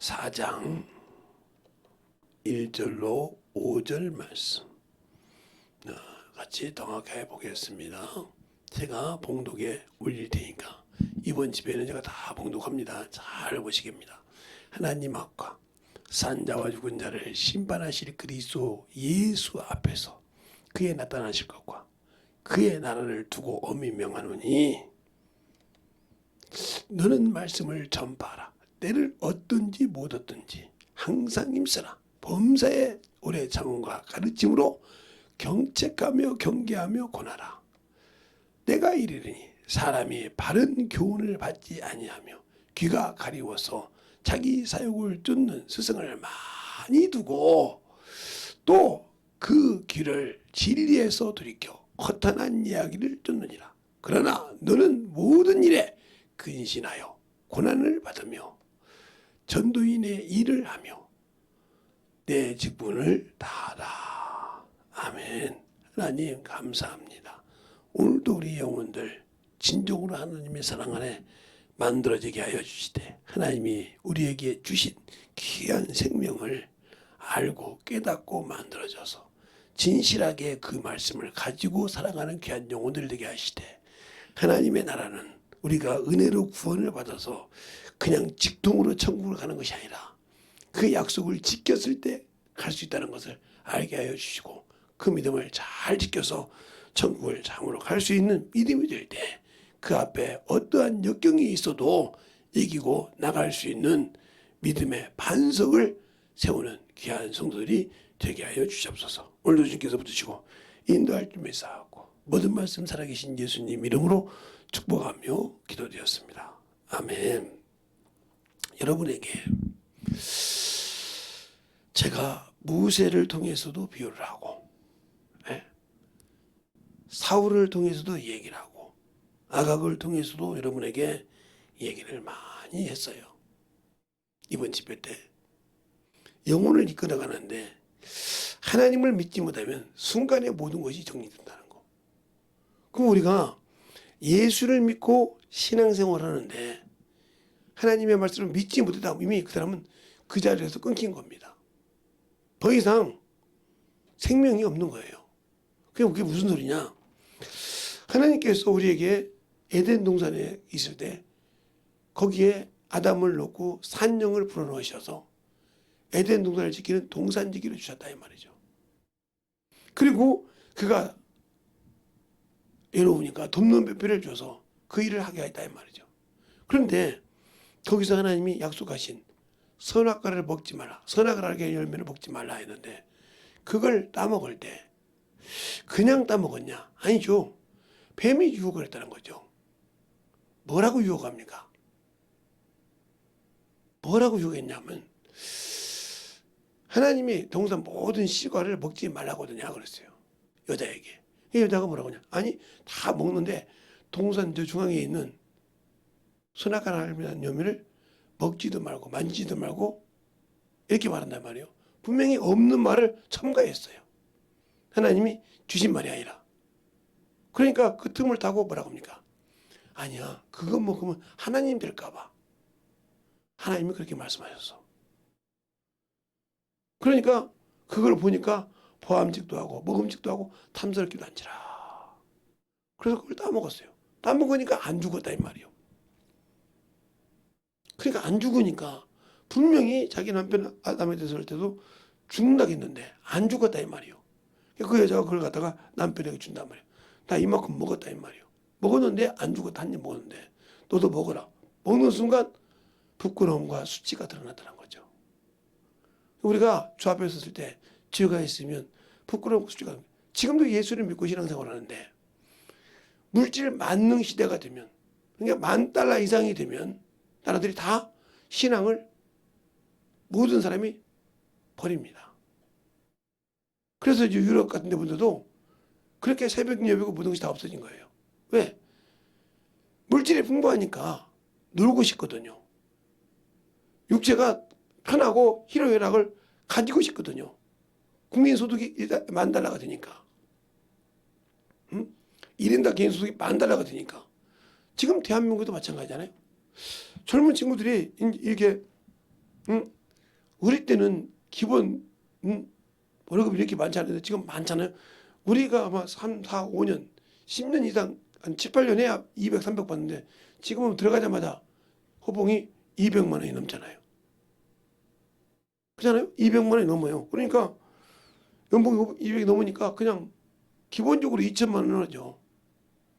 4장 1절로 5절 말씀 같이 동학해 보겠습니다. 제가 봉독에 올릴 테니까 이번 집에는 제가 다 봉독합니다. 잘 보시겠습니다. 하나님 앞과 산자와 죽은 자를 심판하실 그리스도 예수 앞에서 그의 나타나실 것과 그의 나라를 두고 엄히 명하노니 너는 말씀을 전파하라. 때를 얻든지 못 얻든지 항상 힘쓰라. 범사에 오래 참음과 가르침으로 경책하며 경계하며 권하라. 내가 이르리니 사람이 바른 교훈을 받지 아니하며 귀가 가리워서 자기 사욕을 쫓는 스승을 많이 두고 또 그 귀를 진리에서 돌이켜 허탄한 이야기를 쫓느니라. 그러나 너는 모든 일에 근신하여 고난을 받으며 전도인의 일을 하며 내 직분을 다하라. 아멘. 하나님 감사합니다. 오늘도 우리 영혼들 진정으로 하나님의 사랑 안에 만들어지게 하여 주시되 하나님이 우리에게 주신 귀한 생명을 알고 깨닫고 만들어져서 진실하게 그 말씀을 가지고 살아가는 귀한 영혼들 되게 하시되 하나님의 나라는 우리가 은혜로 구원을 받아서 그냥 직통으로 천국을 가는 것이 아니라 그 약속을 지켰을 때 갈 수 있다는 것을 알게 하여 주시고 그 믿음을 잘 지켜서 천국을 참으로 갈 수 있는 믿음이 될 때 그 앞에 어떠한 역경이 있어도 이기고 나갈 수 있는 믿음의 반석을 세우는 귀한 성도들이 되게 하여 주시옵소서. 오늘도 주님께서 붙으시고 인도할 준비 쌓았고 모든 말씀 살아계신 예수님 이름으로 축복하며 기도드렸습니다. 아멘. 여러분에게 제가 무세를 통해서도 비유를 하고 사울을 통해서도 얘기를 하고 아각을 통해서도 여러분에게 얘기를 많이 했어요. 이번 집회 때 영혼을 이끌어가는데 하나님을 믿지 못하면 순간에 모든 것이 정리된다는 거. 그럼 우리가 예수를 믿고 신앙생활을 하는데 하나님의 말씀을 믿지 못하다 이미 그 사람은 그 자리에서 끊긴 겁니다. 더 이상 생명이 없는 거예요. 그게 무슨 소리냐? 하나님께서 우리에게 에덴 동산에 있을 때 거기에 아담을 놓고 산령을 불어넣으셔서 에덴 동산을 지키는 동산지기를 주셨다 이 말이죠. 그리고 그가 외로우니까 돕는 배필을 줘서 그 일을 하게 했다 이 말이죠. 그런데 거기서 하나님이 약속하신 선악과를 먹지 마라. 선악을 알게 열매를 먹지 말라 했는데 그걸 따먹을 때 그냥 따먹었냐? 아니죠. 뱀이 유혹을 했다는 거죠. 뭐라고 유혹합니까? 뭐라고 유혹했냐면 하나님이 동산 모든 씨과를 먹지 말라고 하더냐 그랬어요. 여자에게. 이 여자가 뭐라고 하냐? 아니 다 먹는데 동산 저 중앙에 있는 선악과를 알면 열매를 먹지도 말고 만지지도 말고 이렇게 말한단 말이에요. 분명히 없는 말을 첨가했어요. 하나님이 주신 말이 아니라. 그러니까 그 틈을 타고 뭐라고 합니까? 아니야 그거 먹으면 하나님 될까 봐. 하나님이 그렇게 말씀하셨어. 그러니까 그걸 보니까 보암직도 하고 먹음직도 하고 탐스럽기도 한지라. 그래서 그걸 따먹었어요. 따먹으니까 안 죽었다 이 말이에요. 그러니까 안 죽으니까 분명히 자기 남편 아담에 대해서 할 때도 죽는다고 했는데 안 죽었다 이 말이에요. 그 여자가 그걸 갖다가 남편에게 준단 말이에요. 나 이만큼 먹었다 이 말이에요. 먹었는데 안 죽었다 한 입 먹었는데 너도 먹어라. 먹는 순간 부끄러움과 수치가 드러나더란 거죠. 우리가 주 앞에 섰을 때 죄가 있으면 부끄러움과 수치가 지금도 예수를 믿고 신앙생활을 하는데 물질 만능 시대가 되면 그러니까 $10,000 이상이 되면 나라들이 다 신앙을 모든 사람이 버립니다. 그래서 이제 유럽 같은 데 분들도 그렇게 새벽 예배고 모든 것이 다 없어진 거예요. 왜? 물질이 풍부하니까 놀고 싶거든요. 육체가 편하고 희로애락을 가지고 싶거든요. 국민소득이 $10,000가 되니까. 1인당 개인소득이 $10,000가 되니까. 지금 대한민국도 마찬가지잖아요. 젊은 친구들이 이렇게 응? 우리 때는 기본 월급이 이렇게 많지 않은데 지금 많잖아요. 우리가 아마 3, 4, 5년, 10년 이상 한 7, 8년 해야 200, 300 받는데 지금은 들어가자마자 호봉이 200만 원이 넘잖아요. 그렇잖아요? 200만 원이 넘어요. 그러니까 연봉이 200이 넘으니까 그냥 기본적으로 2천만 원 하죠.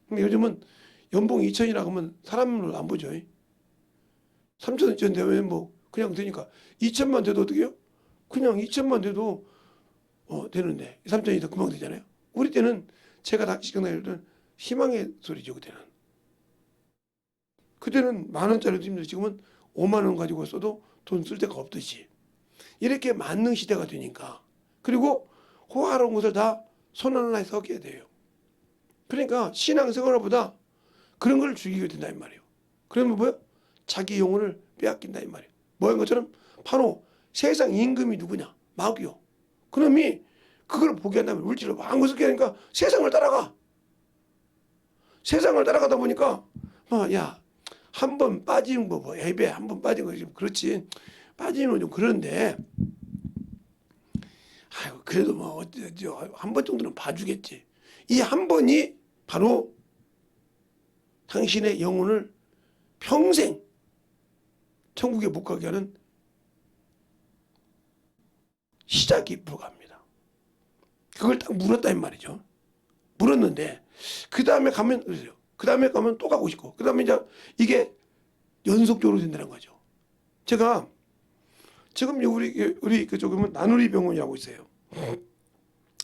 근데 요즘은 연봉 2천이라고 하면 사람을 안 보죠. 3천, 2천 되면 뭐 그냥 되니까 2천만 돼도 어떻게 해요? 그냥 2천만 돼도 되는데 3천이 더 금방 되잖아요. 우리 때는 제가 시경 다닐 때는 희망의 소리죠. 그때는 만 원짜리도 힘들어. 지금은 5만 원 가지고 써도 돈 쓸 데가 없듯이 이렇게 만능 시대가 되니까, 그리고 호화로운 것을 다 손 하나에 섞여야 돼요. 그러니까 신앙생활보다 그런 걸 죽이게 된다 이 말이에요. 그러면 뭐요? 자기 영혼을 빼앗긴다 이 말이에요. 뭐인 것처럼 바로 세상 임금이 누구냐? 마귀요. 그놈이 그걸 포기한다면 물질로 마음껏 쓰게 하니까 세상을 따라가. 세상을 따라가다 보니까 야, 한 번 빠지는 거 뭐 앱에 한 번 빠진 거 좀 그렇지, 빠지는 건 좀 그런데 아유 그래도 뭐 한 번 정도는 봐주겠지. 이 한 번이 바로 당신의 영혼을 평생 천국에 못 가게 하는 시작이 불가합니다. 그걸 딱 물었다 이 말이죠. 물었는데 그 다음에 가면 그러세요. 그 다음에 가면 또 가고 싶고 그 다음에 이제 이게 연속적으로 된다는 거죠. 제가 지금 우리 그쪽은 나누리 병원이라고 있어요.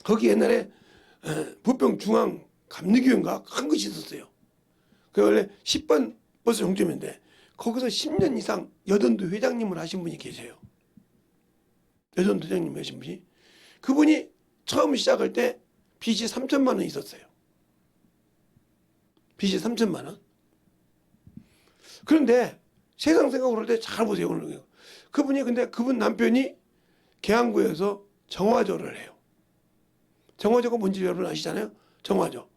거기 옛날에 부평 중앙 감리교인가 큰 것이 있었어요. 그 원래 10번 버스 종점인데 거기서 10년 이상 여전도 회장님을 하신 분이 계세요. 여전도 회장님 하신 분이, 그분이 처음 시작할 때 빚이 3천만 원 있었어요. 빚이 3천만 원. 그런데 세상 생각으로 할 때 잘 보세요. 그분이 근데 그분 남편이 계양구에서 정화조를 해요. 정화조가 뭔지 여러분 아시잖아요. 정화조.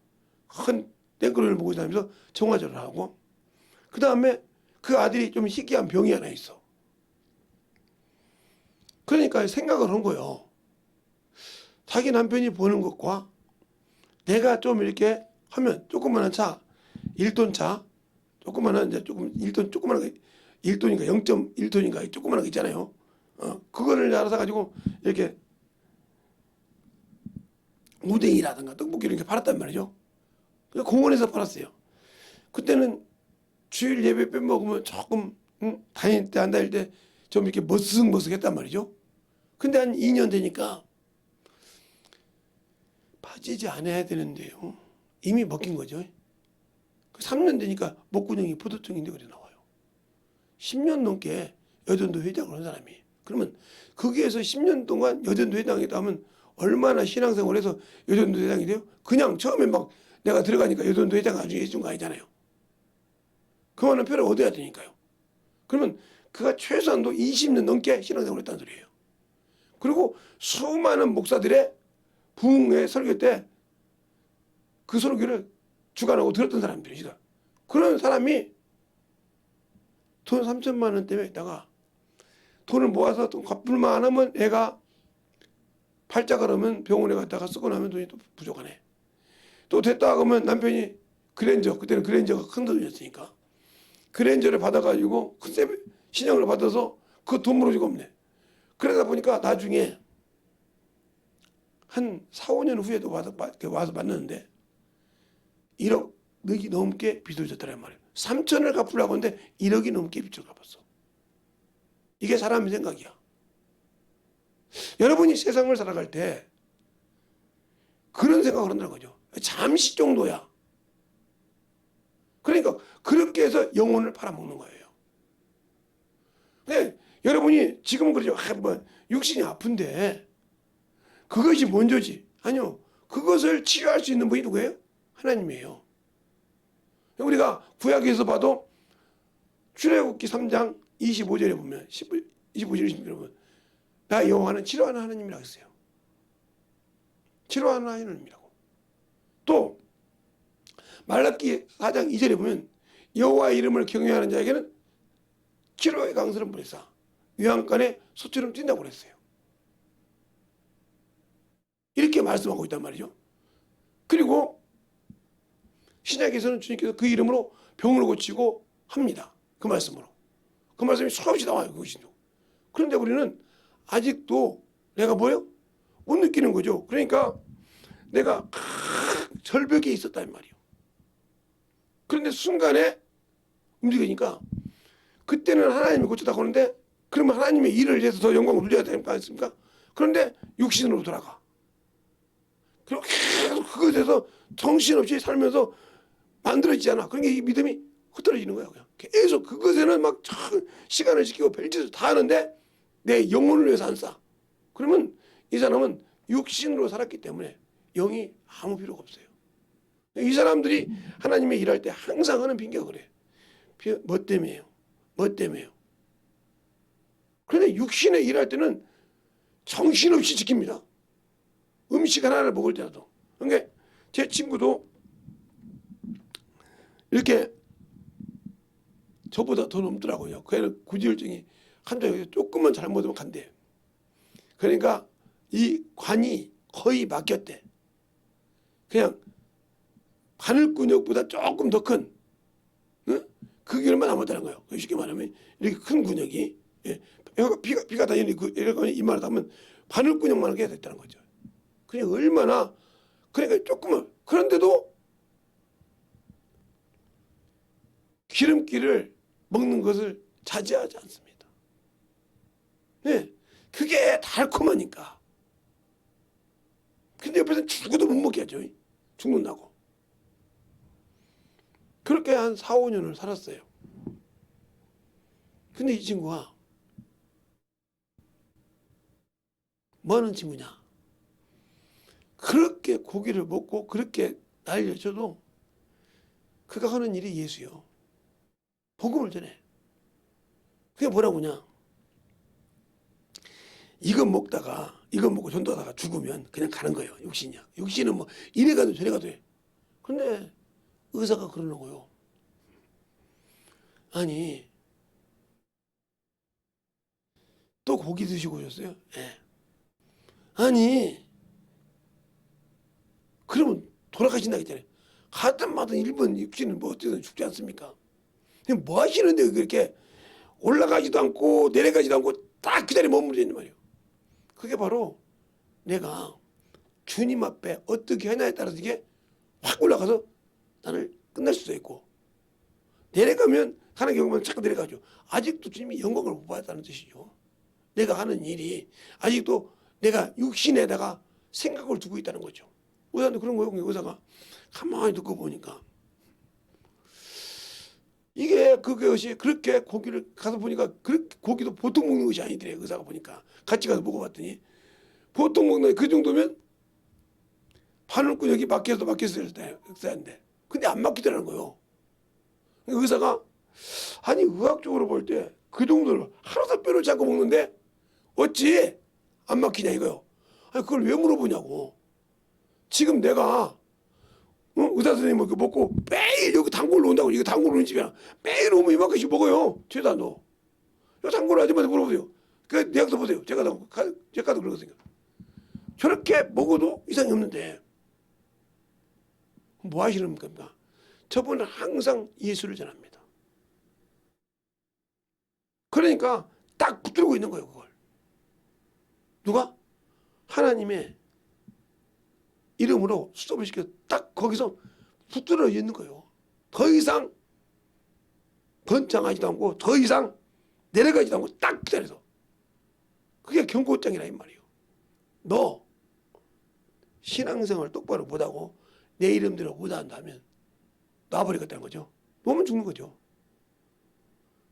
큰 땡그릇을 보고 다니면서 정화조를 하고, 그 다음에 그 아들이 좀 희귀한 병이 하나 있어. 그러니까 생각을 한 거예요. 자기 남편이 버는 것과 내가 좀 이렇게 하면 조그마한 차, 1톤 차, 조그마한 이제 조금 1톤 조그마한 거 1톤인가 0.1톤인가 조그마한 거 있잖아요. 그거를 알아서 가지고 이렇게 오뎅이라든가 떡볶이 이렇게 팔았단 말이죠. 공원에서 팔았어요. 그때는 주일 예배 빼먹으면 조금 다닐 때 안 다닐 때 좀 이렇게 머쓱머쓱했단 말이죠. 근데 한 2년 되니까 빠지지 않아야 되는데요. 이미 먹힌 거죠. 3년 되니까 목구멍이 포도청인데 그래 나와요. 10년 넘게 여전도 회장을 한 사람이. 그러면 거기에서 10년 동안 여전도 회장이다 하면 얼마나 신앙생활에서 여전도 회장이 돼요? 그냥 처음에 막 내가 들어가니까 여전도 회장 나중에 해준 거 아니잖아요. 그만한 표를 얻어야 되니까요. 그러면 그가 최소한도 20년 넘게 신앙생활을 했다는 소리예요. 그리고 수많은 목사들의 부흥회 설교 때 그 설교를 주관하고 들었던 사람들이시다. 그런 사람이 돈 3천만 원 때문에 있다가 돈을 모아서 돈 갚을만 안 하면 애가 팔자가 그러면 병원에 갔다가 쓰고 나면 돈이 또 부족하네. 또 됐다 그러면 남편이 그랜저, 그때는 그랜저가 큰 돈이었으니까 그랜저를 받아가지고 큰 신용을 받아서 그 돈 물어주고 없네. 그러다 보니까 나중에 한 4, 5년 후에도 와서 만났는데 1억이 넘게 빚을 졌더란 말이에요. 3천을 갚으려고 하는데 1억이 넘게 빚을 갚았어. 이게 사람의 생각이야. 여러분이 세상을 살아갈 때 그런 생각을 한다는 거죠. 잠시 정도야. 그러니까 그렇게 해서 영혼을 팔아먹는 거예요. 근데 여러분이 지금은 그러죠. 뭐 육신이 아픈데 그것이 먼저지. 아니요. 그것을 치유할 수 있는 분이 누구예요? 하나님이에요. 우리가 구약에서 봐도 출애굽기 3장 25절에 보면 25절 26절에 보면 나 여호와는 치료하는 하나님이라고 했어요. 치료하는 하나님이라고. 또 말라기 4장 2절에 보면 여호와의 이름을 경외하는 자에게는 치료의 강수를 보내사 외양간에 소처럼 뛴다고 그랬어요. 이렇게 말씀하고 있단 말이죠. 그리고 신약에서는 주님께서 그 이름으로 병을 고치고 합니다. 그 말씀으로. 그 말씀이 수없이 나와요. 그것이도. 그런데 우리는 아직도 내가 뭐요? 못 느끼는 거죠. 그러니까 내가 절벽에 있었단 말이에요. 그런데 순간에 움직이니까 그때는 하나님이 고쳤다고 하는데 그러면 하나님의 일을 위해서 더 영광을 돌려야 되는 거 아닙니까? 그런데 육신으로 돌아가. 그리고 계속 그것에서 정신없이 살면서 만들어지잖아. 그러니까 이 믿음이 흐트러지는 거야. 그냥 계속 그것에는 막 시간을 지키고 별짓을 다 하는데 내 영혼을 위해서 안 쏴. 그러면 이 사람은 육신으로 살았기 때문에 영이 아무 필요가 없어요. 이 사람들이 하나님의 일할 때 항상 하는 핑계가 그래. 뭐 때문에요? 뭐 때문에요? 그런데 육신에 일할 때는 정신없이 지킵니다. 음식 하나를 먹을 때라도. 그러니까 제 친구도 이렇게 저보다 더 넘더라고요. 그 애는 구지혈증이 한쪽에 조금만 잘못하면 간대. 그러니까 이 관이 거의 막혔대. 그냥 바늘근육보다 조금 더 큰, 응? 그 근육만 남았다는 거예요. 쉽게 말하면 이렇게 큰 근육이, 예. 피가 다니는 이렇게 이만하다 하면 바늘근육만 하게 됐다는 거죠. 그냥 얼마나, 그러니까 조금만, 그런데도 기름기를 먹는 것을 자제하지 않습니다. 네. 그게 달콤하니까. 근데 옆에서는 죽어도 못 먹게 하죠. 죽는다고. 그렇게 한 4, 5년을 살았어요. 근데 이 친구가 뭐 하는 친구냐? 그렇게 고기를 먹고 그렇게 난리를 쳐도 그가 하는 일이 예수요. 복음을 전해. 그게 뭐라고냐? 이거 먹고 전도하다가 죽으면 그냥 가는 거예요. 육신이야. 육신은 뭐 이래 가도 저래 가도 해. 근데 의사가 그러는 거요. 아니, 또 고기 드시고 오셨어요? 예. 아니, 그러면 돌아가신다 했잖아요. 가든 마든 일본 육신은 뭐 어쨌든 죽지 않습니까? 뭐 하시는데 그렇게 올라가지도 않고 내려가지도 않고 딱 그 자리에 머무르 있는 말이에요. 그게 바로 내가 주님 앞에 어떻게 하냐에 따라서 이게 확 올라가서 나를 끝날 수도 있고 내려가면 하는 경우만 자꾸 내려가죠. 아직도 주님이 영광을 못 받았다는 뜻이죠. 내가 하는 일이 아직도 내가 육신에다가 생각을 두고 있다는 거죠. 의사한테 그런 거예요. 의사가 가만히 듣고 보니까 이게 그것이 그렇게 고기를 가서 보니까 그렇게 고기도 보통 먹는 것이 아니더래. 의사가 보니까 같이 가서 먹어봤더니 보통 먹는 그 정도면 바늘근육이 막혀서 막혔을 때인데 근데 안 막히더라는 거예요. 의사가 아니 의학적으로 볼 때 그 정도를 하루도 빼놓지 않고 먹는데 어찌 안 막히냐 이거요. 아니 그걸 왜 물어보냐고. 지금 내가 의사 선생님 먹고 매일 여기 단골로 온다고. 이거 단골로 오는 집이야. 매일 오면 이만큼씩 먹어요. 죄다 너. 이 단골 아줌마한테 물어보세요. 그 내약서 보세요. 제가도 그러거든요. 저렇게 먹어도 이상이 없는데 뭐 하시는 겁니까? 저분은 항상 예수를 전합니다. 그러니까 딱 붙들고 있는 거예요. 그걸. 누가? 하나님의 이름으로 스톱을 시켜 딱 거기서 붙들어 있는 거예요. 더 이상 번창하지도 않고 더 이상 내려가지도 않고 딱 그 자리에서. 그게 경고장이라 이 말이에요. 너 신앙생활 똑바로 못하고 내 이름대로 못한다면 놔버리겠다는 거죠. 놓으면 죽는 거죠.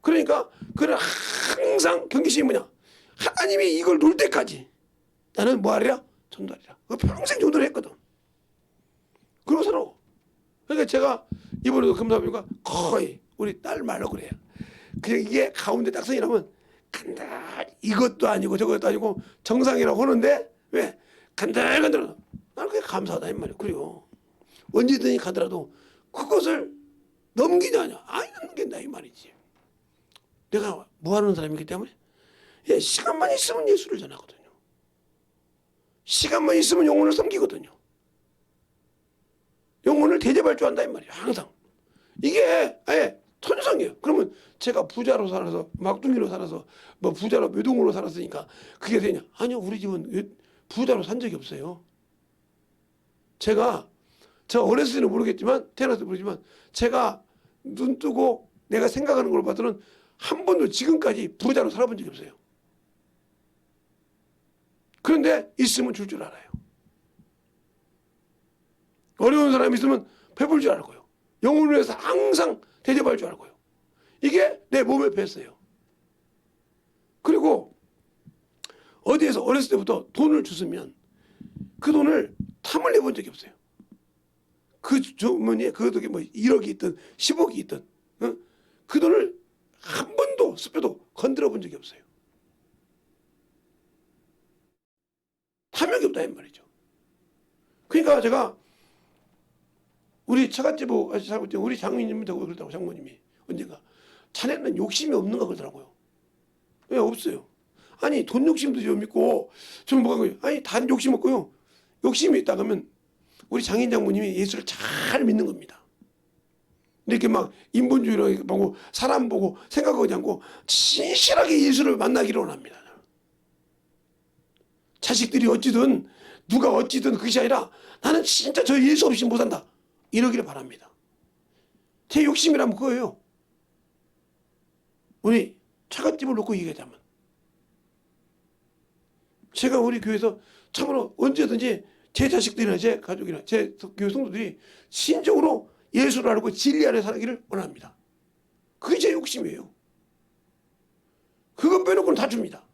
그러니까 그는 항상 경계심이 뭐냐? 하나님이 이걸 놓을 때까지 나는 뭐 하리라? 전도하리라. 평생 전도를 했거든. 그러고 살아. 그러니까 제가 이번에도 금사님과 거의 우리 딸 말로 그래요. 그냥 이게 가운데 딱 서이라면 간다. 이것도 아니고 저것도 아니고 정상이라고 하는데 왜? 간들간들. 나는 그게 감사하다 이 말이에요. 그래요. 언제든지 가더라도 그것을 넘기냐 아니야. 아니 넘긴다 이 말이지. 내가 뭐 하는 사람이기 때문에 예, 시간만 있으면 예수를 전하거든요. 시간만 있으면 영혼을 섬기거든요. 영혼을 대접할 줄 안다 이 말이에요. 항상. 이게 아예 천성이에요. 그러면 제가 부자로 살아서 막둥이로 살아서 뭐 부자로 외동으로 살았으니까 그게 되냐? 아니요. 우리 집은 부자로 산 적이 없어요. 제가 어렸을 때는 모르겠지만 태어나서 모르지만 제가 눈 뜨고 내가 생각하는 걸 봐서는 한 번도 지금까지 부자로 살아본 적이 없어요. 그런데 있으면 줄 줄 알아요. 어려운 사람이 있으면 베풀 줄 알고요. 영혼을 위해서 항상 대접할 줄 알고요. 이게 내 몸에 뱄어요. 그리고 어디에서 어렸을 때부터 돈을 주시면 그 돈을 탐을 내본 적이 없어요. 그 주머니에 그것도 뭐 1억이 있든 10억이 있든 그 돈을 한 번도 스페도 건드려 본 적이 없어요. 탐욕이 없다 이 말이죠. 그러니까 제가 우리 처갓집 아저씨 살고 있던 우리 장모님한테 그러더라고. 장모님이 언젠가 자네는 욕심이 없는가 그러더라고요. 왜 없어요? 아니 돈 욕심도 좀 있고 좀 뭐가 거예요? 아니 단 욕심 없고요. 욕심이 있다 그러면 우리 장인 장모님이 예수를 잘 믿는 겁니다. 이렇게 막 인본주의로 보고 사람 보고 생각하지 않고 진실하게 예수를 만나기를 원합니다. 자식들이 어찌든 누가 어찌든 그것이 아니라 나는 진짜 저 예수 없이 못 산다. 이러기를 바랍니다. 제 욕심이라면 그거예요. 우리 처갓집을 놓고 얘기하자면 제가 우리 교회에서 참으로 언제든지 제 자식들이나 제 가족이나 제 교회 성도들이 신적으로 예수를 알고 진리 안에 살기를 원합니다. 그게 제 욕심이에요. 그거 빼놓고는 다 줍니다.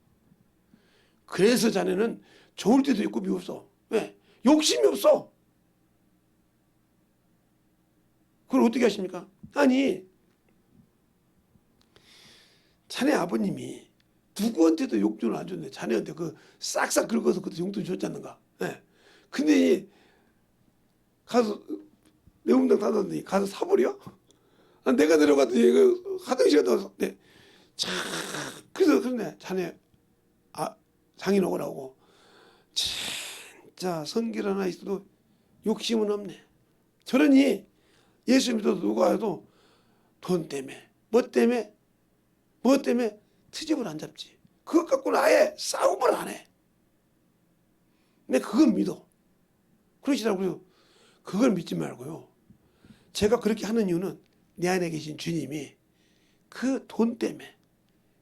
그래서 자네는 좋을 때도 있고 미웠어. 왜? 욕심이 없어. 그걸 어떻게 하십니까? 아니 자네 아버님이 누구한테도 용돈을 안 줬네. 자네한테 그 싹싹 긁어서 그때 용돈 줬지 않는가? 예. 근데 가서 매운탕 사놨더니 가서 사버려? 아, 내가 내려갔더니 그 화장실에 넣어서 네. 참 그래서 그러네. 자네 장인 오라고 진짜 성길 하나 있어도 욕심은 없네. 저러니 예수 믿어도 누가 해도 돈 때문에 뭐 때문에 트집을 안 잡지. 그것 갖고는 아예 싸움을 안 해. 근데 그건 믿어. 그러시더라고요. 그걸 믿지 말고요. 제가 그렇게 하는 이유는 내 안에 계신 주님이 그 돈 때문에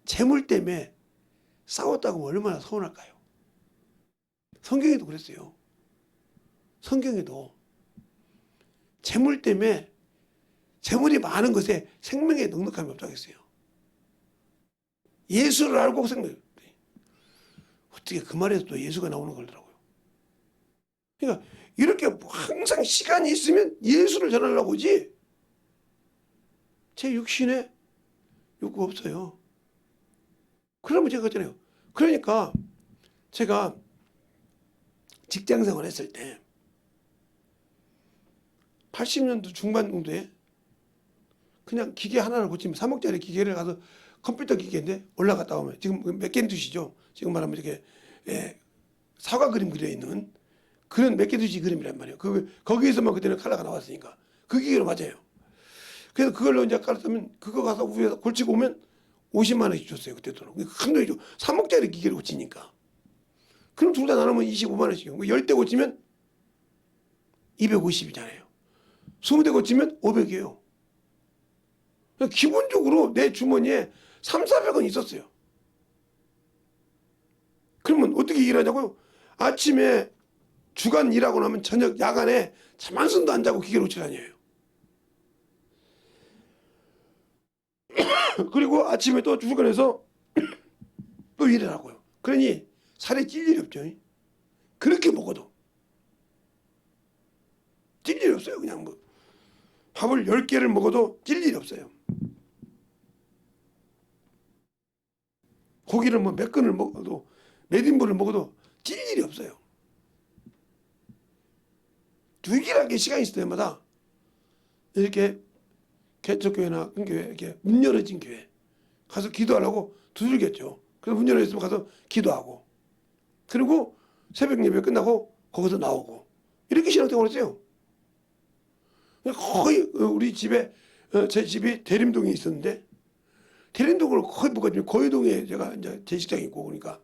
재물 때문에 싸웠다고 하면 얼마나 서운할까요? 성경에도 그랬어요. 성경에도 재물 때문에 재물이 많은 것에 생명에 넉넉함이 없다고 했어요. 예수를 알고 생명. 어떻게 그 말에서 또 예수가 나오는 거더라고요. 그러니까 이렇게 항상 시간이 있으면 예수를 전하려고 하지 제 육신에 욕구 없어요. 그러면 제가 그랬잖아요. 그러니까 제가 직장생활 했을 때 80년도 중반 정도에 그냥 기계 하나를 고치면 3억짜리 기계를 가서 컴퓨터 기계인데 올라갔다 오면 지금 맥킨토시죠. 지금 말하면 이렇게 사과 그림 그려 있는 그런 맥킨토시 그림이란 말이에요. 거기에서만 그때는 컬러가 나왔으니까 그 기계로 맞아요. 그래서 그걸로 이제 깔았으면 그거 가서 위에서 골치고 오면 50만 원씩 줬어요. 그때 돈은. 큰 돈이죠. 3억짜리 기계를 고치니까. 그럼 둘 다 나누면 25만 원씩이요. 10대 고치면 250이잖아요. 20대 고치면 500이에요. 기본적으로 내 주머니에 3, 400원 있었어요. 그러면 어떻게 일하냐고요? 아침에 주간 일하고 나면 저녁 야간에 잠 한숨도 안 자고 기계를 고쳐 다녀요. 그리고 아침에 또 출근해서 또 일을 하고요. 그러니 살이 찔 일이 없죠. 그렇게 먹어도 찔 일이 없어요. 그냥 뭐 밥을 10개를 먹어도 찔 일이 없어요. 고기를 뭐 몇 근을 먹어도 몇 인분을 먹어도 찔 일이 없어요. 유일하게 시간 있을 때마다 이렇게 개척교회나 큰 교회 이렇게 문 열어진 교회 가서 기도하려고 두들겼죠. 그래서 운전을 했으면 가서 기도하고, 그리고 새벽 예배 끝나고 거기서 나오고, 이렇게 신앙생활을 했어요. 거의 우리 집에 제 집이 대림동에 있었는데 대림동을 거의 못 가지고 거의동에 제가 이제 제 식당이 있고 그러니까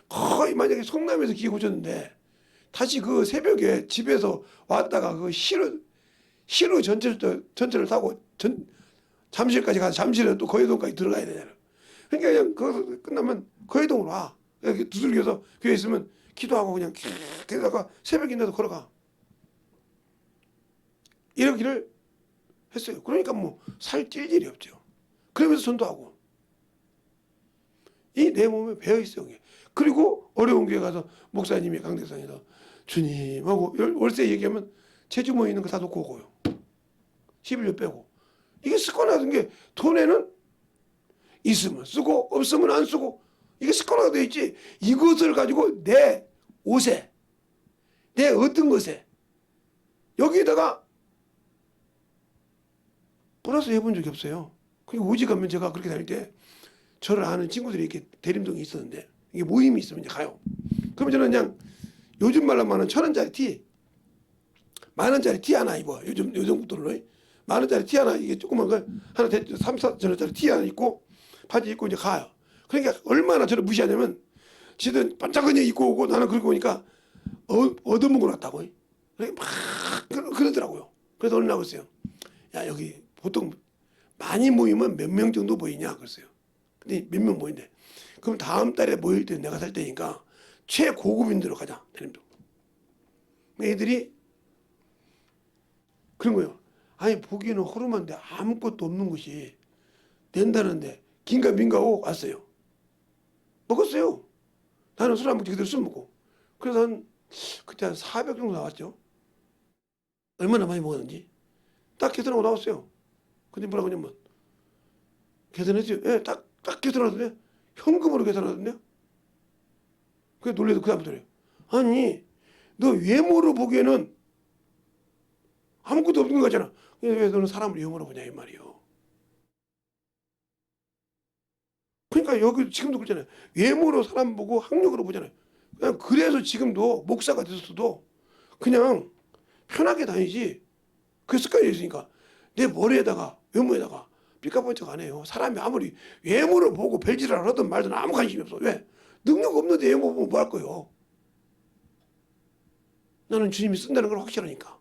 거의 만약에 성남에서 기계 고쳤는데 다시 그 새벽에 집에서 왔다가 그 시로 전철을 타고 잠실까지 가서 잠실에 또 거의동까지 들어가야 되잖아요. 그러니까 그냥 거기서 끝나면 거의동으로 와. 이렇게 두들겨서 교회 있으면 기도하고 그냥 그러다가 새벽에 나서 걸어가. 이러기를 했어요. 그러니까 뭐 살찔 일이 없죠. 그러면서 전도하고. 이 내 몸에 배어 있어요. 그리고 어려운 교회 가서 목사님이 강대상에서 주님하고 월세 얘기하면 제 주머니에 있는 거 다 놓고 오고요. 11조 빼고. 이게 습관화된 게 돈에는 있으면 쓰고 없으면 안 쓰고 이게 습관화가 돼 있지. 이것을 가지고 내 옷에 내 어떤 것에 여기에다가 플러스 해본 적이 없어요. 그리고 오직하면 제가 그렇게 다닐 때 저를 아는 친구들이 이렇게 대림동에 있었는데 이게 모임이 있으면 이제 가요. 그러면 저는 그냥 요즘 말로 말하면 1,000원짜리 티, 10,000원짜리 티 하나 입어. 요즘 돈으로 10,000원짜리 티 하나 이게 조그만 거 하나 3, 4,000원짜리 티 하나 입고 바지 입고 이제 가요. 그러니까 얼마나 저를 무시하냐면 지들 반짝거니 입고 오고 나는 그렇게 오니까 얻어먹어 놨다고. 그러니까 막 그러더라고요. 그래서 어느 날 그랬어요. 야 여기 보통 많이 모이면 몇 명 정도 모이냐 그랬어요. 근데 몇 명 모인대. 그럼 다음 달에 모일 때 내가 살 테니까 최고급인들로 가자. 애들이 그런 거예요. 아니 보기에는 허름한데 아무것도 없는 것이 낸다는데 긴가민가하고 왔어요. 먹었어요. 나는 술 안 먹지 그대로 술 먹고. 그래서 그때 한 400 정도 나왔죠. 얼마나 많이 먹었는지 딱 계산하고 나왔어요. 근데 뭐라고 하냐면 계산했어요. 예, 딱 계산하던데 현금으로 계산하던데요. 그게 놀래서 그 다음부터 아니 너 외모로 보기에는 아무것도 없는 거 같잖아. 왜 너는 사람을 외모로 보냐 이 말이요. 그러니까 여기 지금도 그렇잖아요. 외모로 사람 보고 학력으로 보잖아요. 그냥 그래서 지금도 목사가 됐어도 그냥 편하게 다니지. 그 습관이 있으니까 내 머리에다가 외모에다가 삐까뻔쩍 안 해요. 사람이 아무리 외모를 보고 별짓을 하든 말든 아무 관심이 없어. 왜? 능력 없는데 외모 보면 뭐 할 거예요. 나는 주님이 쓴다는 걸 확실하니까.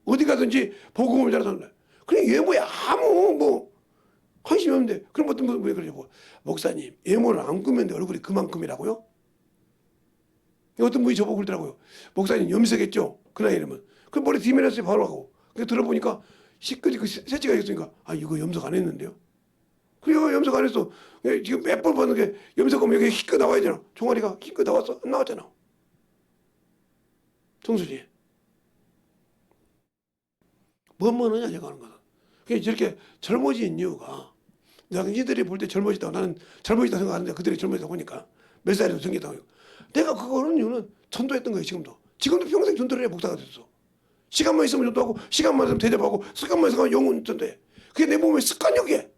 어디 가든지 복음을 잘하는 그냥 외모에 아무 뭐 관심이 없는데 그럼 어떤 분은 왜 그러냐고. 목사님 외모를 안 꾸몄는데 얼굴이 그만큼이라고요? 어떤 분이 저보고 그러더라고요. 목사님 염색했죠? 그 나이 이러면. 그럼 머리 뒤면에서 바로 하고. 근데 들어보니까 시끄리 그 새치가 있으니까 아 이거 염색 안 했는데요? 그래요 염색 안 했어. 지금 몇 번 봤는데 염색하면 여기 희끗 나와야 되나? 종아리가 희끗 나왔어? 안 나왔잖아. 정수지. 뭔 하느냐 제가 하는 거는. 그게 저렇게 젊어진 이유가 내가 이들이 볼 때 젊어지다고 나는 젊어지다 생각하는데 그들이 젊어지다 보니까 몇 살이라도 생겼다고. 내가 그거 하는 이유는 전도했던 거예요 지금도. 지금도 평생 전도를 해 목사가 됐어. 시간만 있으면 전도하고 시간만 있으면 대접하고 습관만 있으면 영혼 전도해. 그게 내 몸의 습관이야 그게.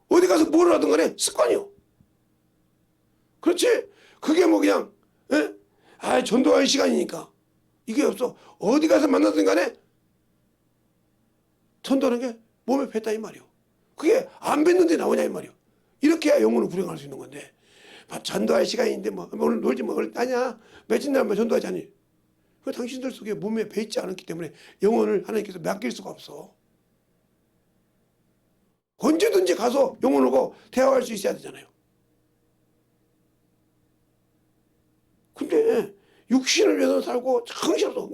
어디 가서 뭘 하든 간에 습관이요. 그렇지? 그게 뭐 그냥 에? 아 전도할 시간이니까 이게 없어. 어디 가서 만나든 간에 전도하는 게 몸에 뱉다 이 말이요. 그게 안 뱉는데 나오냐 이 말이요. 이렇게 해야 영혼을 구령할 수 있는 건데 전도할 시간인데 뭐 오늘 놀지 뭐 아니야 며칠 날만 전도하지 않니. 그 당신들 속에 몸에 배있지 않았기 때문에 영혼을 하나님께서 맡길 수가 없어. 언제든지 가서 영혼하고 대화할 수 있어야 되잖아요. 근데 육신을 위해서 살고 정신없어.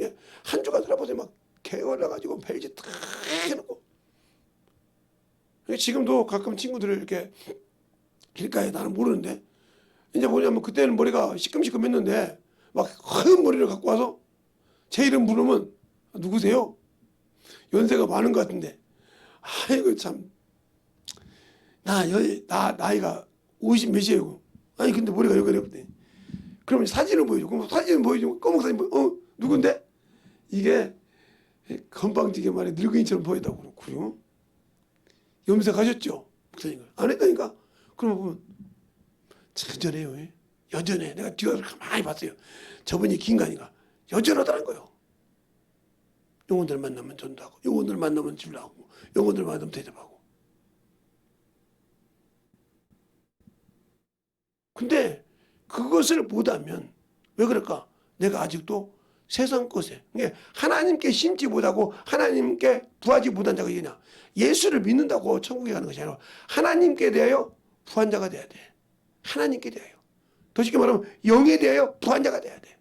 한 주간 살아보세요. 막 개걸려가지고 벨지 탁 해놓고. 지금도 가끔 친구들을 이렇게 길가에 나는 모르는데 이제 뭐냐면 그때는 머리가 시큼시큼했는데 막 하얀 머리를 갖고 와서 제 이름 부르면 누구세요? 연세가 많은 것 같은데 아이고 참 나이가 50 몇이에요. 아니 근데 머리가 여기 없대. 그러면 사진을 보여줘. 그럼 사진을 보여주면 검은 사진 누군데? 이게 건방지게 말해 늙은이처럼 보인다고 그렇고요. 염색하셨죠? 안 했다니까. 그러면 보면 여전해요. 여전해. 내가 뒤에서 가만히 봤어요. 저분이 긴가니까 여전하다는 거예요. 영혼들 만나면 전도하고, 영혼들 만나면 진료하고, 영혼들 만나면 대접하고. 근데 그것을 못하면 왜 그럴까? 내가 아직도 세상 것에, 하나님께 심지 못하고 하나님께 부하지 못한 자가 있냐? 예수를 믿는다고 천국에 가는 것이 아니라 하나님께 대하여 부한 자가 돼야 돼. 하나님께 대하여. 더 쉽게 말하면 영에 대하여 부한 자가 돼야 돼.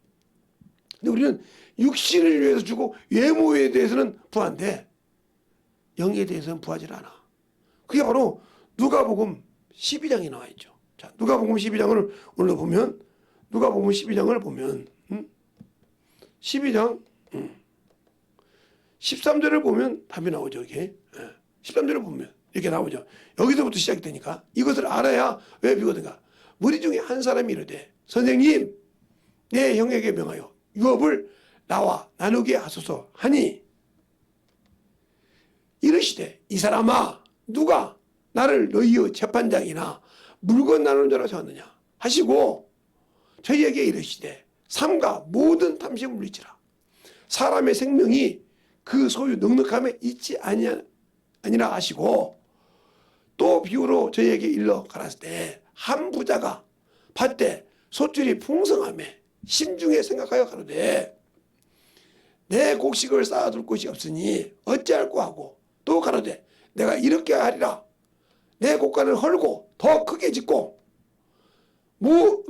근데 우리는 육신을 위해서 주고 외모에 대해서는 부한데 영에 대해서는 부하지 않아. 그게 바로 누가복음 12장에 나와 있죠. 자, 누가복음 12장을 오늘 보면, 누가복음 12장을 보면 12장 13절을 보면 답이 나오죠. 이게 13절을 보면 이렇게 나오죠. 여기서부터 시작이 되니까 이것을 알아야 왜 비거든가. 무리 중에 한 사람이 이르되 선생님 내 형에게 명하여 유업을 나와 나누게 하소서 하니 이르시되 이 사람아 누가 나를 너희의 재판장이나 물건 나누는 자로 세웠느냐 하시고 저희에게 이르시되 삼가 모든 탐심을 물리치라. 사람의 생명이 그 소유 넉넉함에 있지 아니라 하시고 또 비유로 저희에게 일러 가라사대 때 한 부자가 밭에 소출이 풍성함에 심중에 생각하여 가로되 내 곡식을 쌓아둘 곳이 없으니 어찌할꼬 하고 또 가로되 내가 이렇게 하리라. 내 곡간을 헐고 더 크게 짓고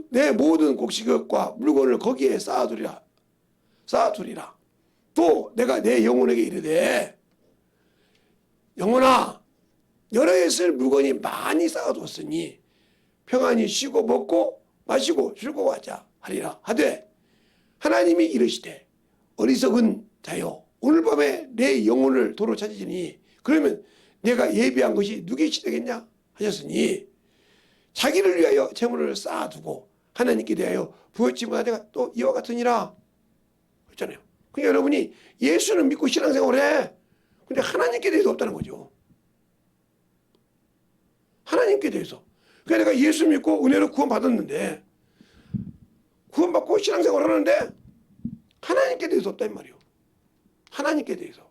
내 모든 곡식과 물건을 거기에 쌓아두리라. 또 내가 내 영혼에게 이르되 영혼아 여러에 쓸 물건이 많이 쌓아두었으니 평안히 쉬고 먹고 마시고 즐거워하자 하리라 하되 하나님이 이르시되 어리석은 자여 오늘 밤에 내 영혼을 도로 찾으시니 그러면 내가 예비한 것이 누구이시 되겠냐 하셨으니 자기를 위하여 재물을 쌓아두고 하나님께 대하여 부여치 못한 자가 또 이와 같으니라 그랬잖아요. 그러니까 여러분이 예수는 믿고 신앙생활을 해. 근데 하나님께 대해서 없다는 거죠. 하나님께 대해서. 그러니까 내가 예수 믿고 은혜로 구원받았는데 구원받고 신앙생활을 하는데 하나님께 대해서 없다 이 말이에요. 하나님께 대해서.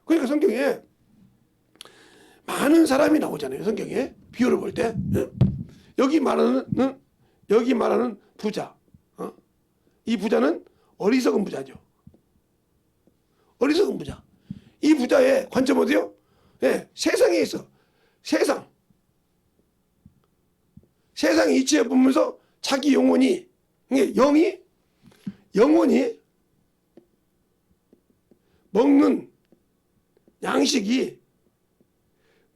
그러니까 성경에 많은 사람이 나오잖아요. 성경에 비유를 볼 때 여기 말하는 부자. 이 부자는 어리석은 부자죠. 어리석은 부자. 이 부자의 관점 어디요? 세상에 있어. 세상 이치에 보면서 자기 영혼이 먹는 양식이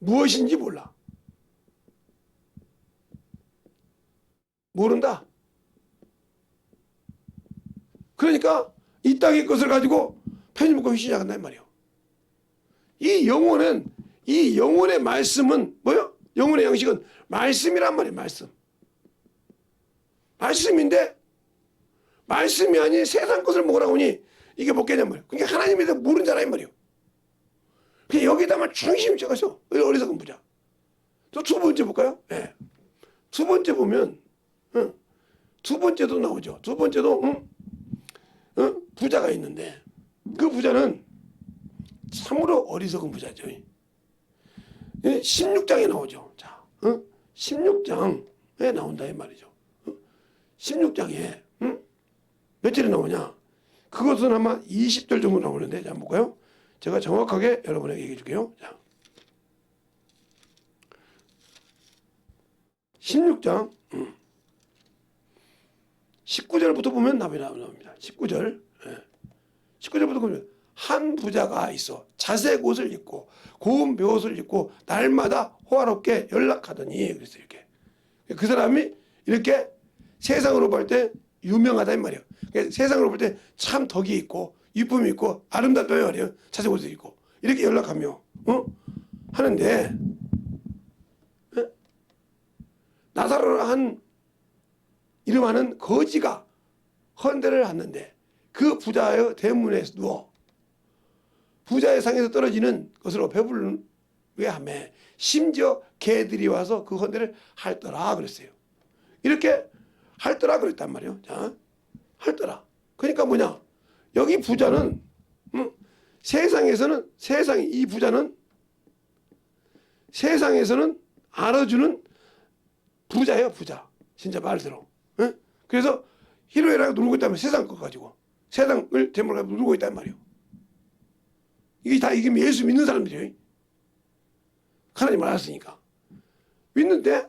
무엇인지 몰라. 모른다. 그러니까 이 땅의 것을 가지고 편히 먹고 시작한단 말이에요. 이 영혼의 말씀은 뭐요? 영혼의 양식은 말씀이란 말이에요. 말씀인데 말씀이 아닌 세상 것을 먹으라고 하니 이게 먹겠냔 말이에요. 그러니까 하나님에 대해서 모르는 자라 이 말이에요. 그냥 여기다만 중심이 찍어서 어리석은 부자. 또 두 번째 볼까요? 네. 두 번째 보면 두 번째도 나오죠. 두 번째도 부자가 있는데 그 부자는 참으로 어리석은 부자죠. 16장에 나오죠. 자, 16장에 나온다 이 말이죠. 16장에 몇 절에 나오냐? 그것은 아마 20절 정도 나오는데 자, 한번 볼까요? 제가 정확하게 여러분에게 얘기해 줄게요. 자, 16장 19절부터 보면 답이 나옵니다. 19절. 19절부터 보면 한 부자가 있어 자색 옷을 입고 고운 벼옷을 입고 날마다 호화롭게 연락하더니 그래서 이렇게 그 사람이 이렇게 세상으로 볼 때 유명하다 이 말이에요. 그러니까 세상으로 볼 때 참 덕이 있고 이쁨이 있고 아름답다 이 말이에요. 자색 옷을 입고 이렇게 연락하며 하는데 나사로라 한 이름하는 거지가 헌대를 하는데 그 부자의 대문에 누워 부자의 상에서 떨어지는 것으로 배부르며 왜 하매 심지어 개들이 와서 그 헌대를 핥더라 그랬어요. 이렇게 핥더라 그랬단 말이에요. 자, 핥더라. 그러니까 뭐냐? 여기 부자는 세상에서는 이 부자는 세상에서는 알아주는 부자예요. 부자. 진짜 말대로. 그래서 희로애락 누르고 있다면 세상 것 가지고 세상을 대물로 누르고 있단 말이에요. 이게 다 이게 예수 믿는 사람들이에요. 하나님 알았으니까. 믿는데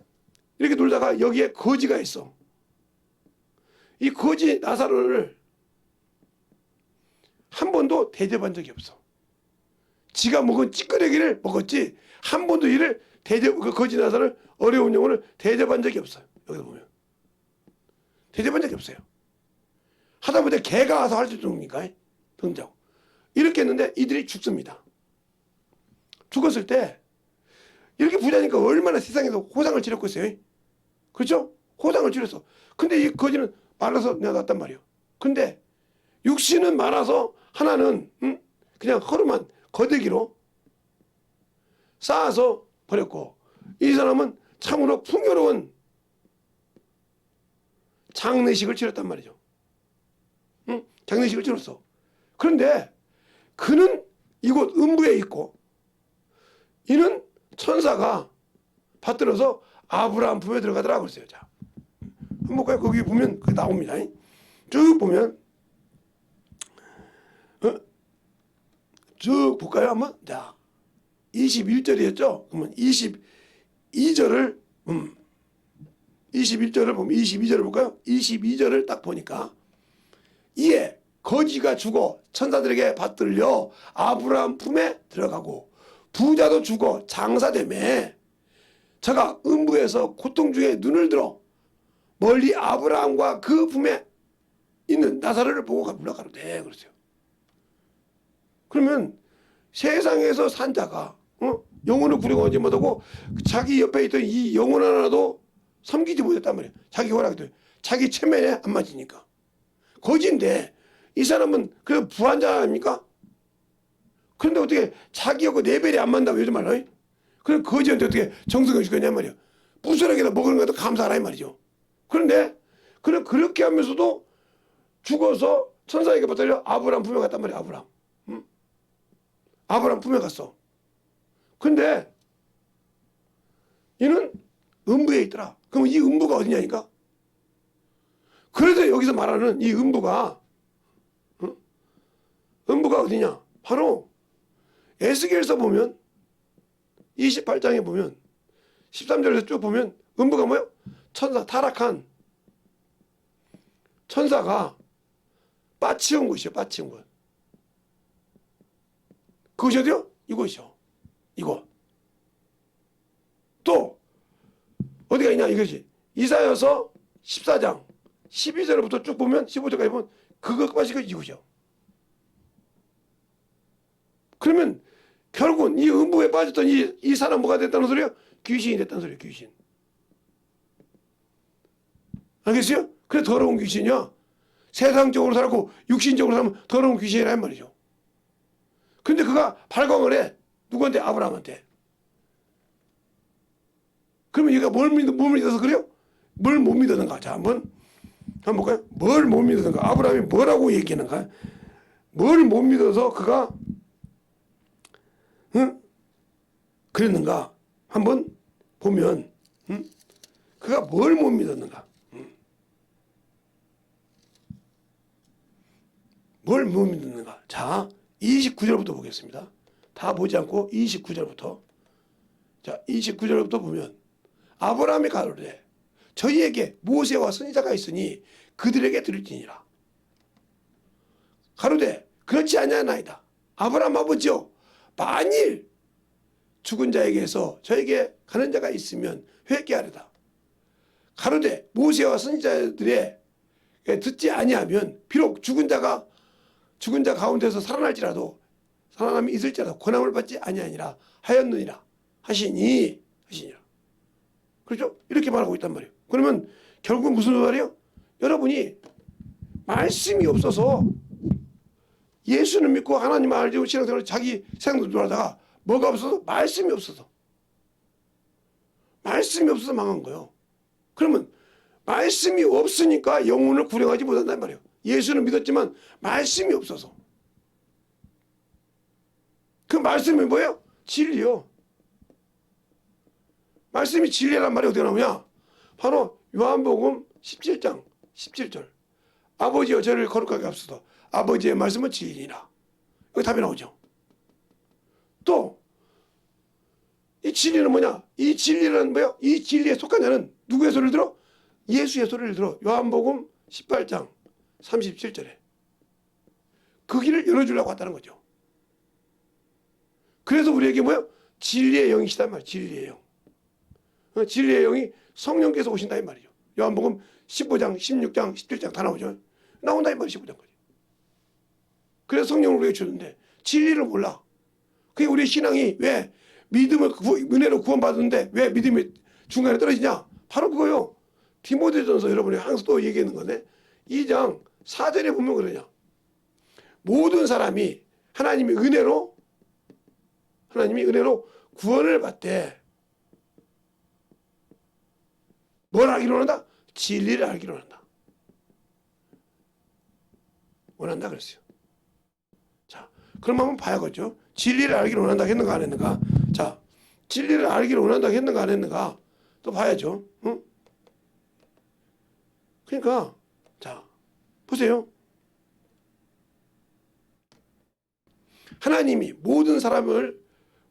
이렇게 놀다가 여기에 거지가 있어. 이 거지 나사로를 한 번도 대접한 적이 없어. 지가 먹은 찌끄레기를 먹었지 한 번도 이를 그 거지 나사를 어려운 영혼을 대접한 적이 없어요. 여기 보면 대접한 적이 없어요. 하다못해 개가 와서 할 정도니까 던자고 이렇게 했는데 이들이 죽습니다. 죽었을 때 이렇게 부자니까 얼마나 세상에서 호상을 치렀고 있어요. 그렇죠? 호상을 치렀어. 근데 이 거지는 말라서 내가 놨단 말이에요. 근데 육신은 많아서 하나는 그냥 허름한 거대기로 쌓아서 버렸고 이 사람은 참으로 풍요로운 장례식을 치렀단 말이죠. 장례식을 치렀어. 그런데 그는 이곳 음부에 있고 이는 천사가 받들어서 아브라함 품에 들어가더라 그랬어요. 자, 한번 볼까요? 거기 보면 그게 나옵니다. 쭉 보면 쭉 볼까요? 한번. 자, 21절이었죠? 그러면 22절을 21절을 보면 22절을 볼까요? 22절을 딱 보니까 이에 거지가 죽어 천사들에게 받들려 아브라함 품에 들어가고 부자도 죽어 장사되매 저가 음부에서 고통 중에 눈을 들어 멀리 아브라함과 그 품에 있는 나사로를 보고 물러가로되 그랬어요. 그러면 세상에서 산 자가 영혼을 구려오지 못하고 자기 옆에 있던 이 영혼 하나도 섬기지 못했단 말이에요. 자기 허락도 자기 체면에 안 맞으니까. 거지인데 이 사람은 그 부한자 아닙니까? 그런데 어떻게 자기하고 레벨이 안 맞는다고 요즘 말이에요. 그럼 거지한테 어떻게 정성을 주겠냐 말이에요. 부스러기에다 먹는 것도 감사하라 이 말이죠. 그런데 그렇게 하면서도 죽어서 천사에게 받들려 아브라함 품에 갔단 말이에요. 아브라함. 아브라함 품에 갔어. 근데 이는 음부에 있더라. 그럼 이 음부가 어디냐니까? 그래서 여기서 말하는 이 음부가 어디냐? 바로 에스겔서 보면 28장에 보면 13절에서 쭉 보면 음부가 뭐예요? 천사 타락한 천사가 빠치운 곳이요. 빠치운 곳. 그것이 어디요? 이곳이요. 이곳. 또 어디가 있냐 이것이 이사야서 14장 12절부터 쭉 보면 15절까지 보면 그것까지 이곳이요. 그러면 결국은 이 음부에 빠졌던 이 사람 뭐가 됐다는 소리야? 귀신이 됐다는 소리야. 귀신. 알겠어요? 그래 더러운 귀신이야. 세상적으로 살고 육신적으로 살면 더러운 귀신이란 말이죠. 근데 그가 발광을 해. 누구한테? 아브라함한테. 그러면 얘가 뭘 믿어서 그래요? 뭘 못 믿었는가? 자, 한번 볼까요? 뭘 못 믿었는가? 아브라함이 뭐라고 얘기하는가? 뭘 못 믿어서 그가 그랬는가? 한번 보면 그가 뭘 못 믿었는가? 뭘 못 믿었는가? 자, 29절부터 보겠습니다. 다 보지 않고 29절부터. 자, 29절부터 보면 아브라함이 가로되 저희에게 모세와 선지자가 있으니 그들에게 들을지니라. 가로되 그렇지 아니하나이다. 아브라함 아버지여 만일 죽은 자에게서 저에게 가는 자가 있으면 회개하려다. 가로되 모세와 선지자들의 듣지 아니하면 비록 죽은 자 가운데서 살아날지라도 살아남이 있을지라도 권함을 받지 아니하니라 하였느니라 하시니라. 그렇죠? 이렇게 말하고 있단 말이에요. 그러면 결국은 무슨 말이에요? 여러분이 말씀이 없어서 예수는 믿고 하나님 알고 신앙생활을 자기 생각도 하다가 뭐가 없어서? 말씀이 없어서. 말씀이 없어서 망한 거예요. 그러면 말씀이 없으니까 영혼을 구령하지 못한단 말이에요. 예수는 믿었지만 말씀이 없어서. 그 말씀이 뭐예요? 진리요. 말씀이 진리란 말이 어떻게 나오냐? 바로 요한복음 17장 17절. 아버지여 저를 거룩하게 하옵소서. 아버지의 말씀은 진리니라. 여기 답이 나오죠. 또 이 진리는 뭐냐? 이 진리는 뭐예요? 이 진리에 속한 자는 누구의 소리를 들어? 예수의 소리를 들어. 요한복음 18장 37절에. 그 길을 열어주려고 했다는 거죠. 그래서 우리에게 뭐예요? 진리의 영이시단 말이에요. 진리의 영. 진리의 영이 성령께서 오신다 이 말이죠. 요한복음 15장, 16장, 17장 다 나오죠. 나온다 이 말이죠. 15장까지. 그래서 성령을 우리에게 주는데 진리를 몰라. 그게 우리의 신앙이 왜 믿음을 은혜로 구원받았는데 왜 믿음이 중간에 떨어지냐? 바로 그거요. 디모데전서 여러분이 항상 또 얘기하는 건데 2장 4절에 보면 그러냐. 모든 사람이 하나님의 은혜로 구원을 받되 뭘 알기로 원한다? 진리를 알기로 원한다. 원한다 그랬어요. 자, 그럼 한번 봐야겠죠. 진리를 알기로 원한다 했는가 안 했는가? 자, 진리를 알기로 원한다 했는가 안 했는가? 또 봐야죠. 응? 그러니까 자, 보세요. 하나님이 모든 사람을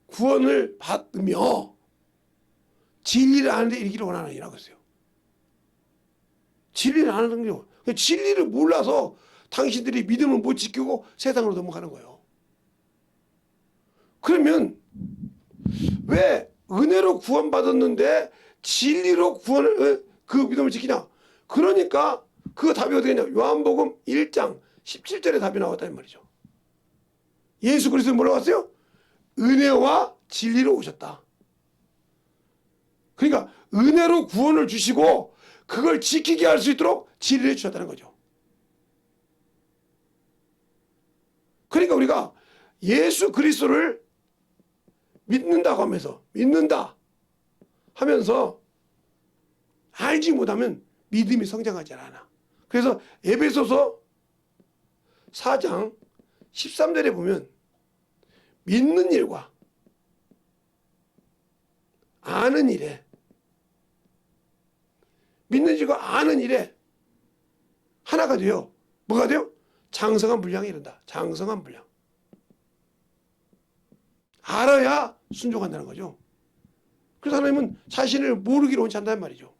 구원을 받으며 진리를 아는 데 이르기를 원하느니라고 했어요. 진리를 아는 게 진리를 몰라서 당신들이 믿음을 못 지키고 세상으로 넘어가는 거예요. 그러면 왜 은혜로 구원받았는데 진리로 구원을 그 믿음을 지키냐? 그러니까 그 답이 어떻게 되냐? 요한복음 1장 17절에 답이 나왔다는 말이죠. 예수 그리스도는 뭐라고 왔어요? 은혜와 진리로 오셨다. 그러니까 은혜로 구원을 주시고 그걸 지키게 할 수 있도록 진리를 주셨다는 거죠. 그러니까 우리가 예수 그리스도를 믿는다고 하면서 알지 못하면 믿음이 성장하지 않아. 그래서 에베소서 4장 13절에 보면 믿는 일과 아는 일에 믿는 일과 아는 일에 하나가 돼요. 뭐가 돼요? 장성한 분량에 이른다. 장성한 분량. 알아야 순종한다는 거죠. 그래서 하나님은 자신을 모르기로 원치 않는단 말이죠.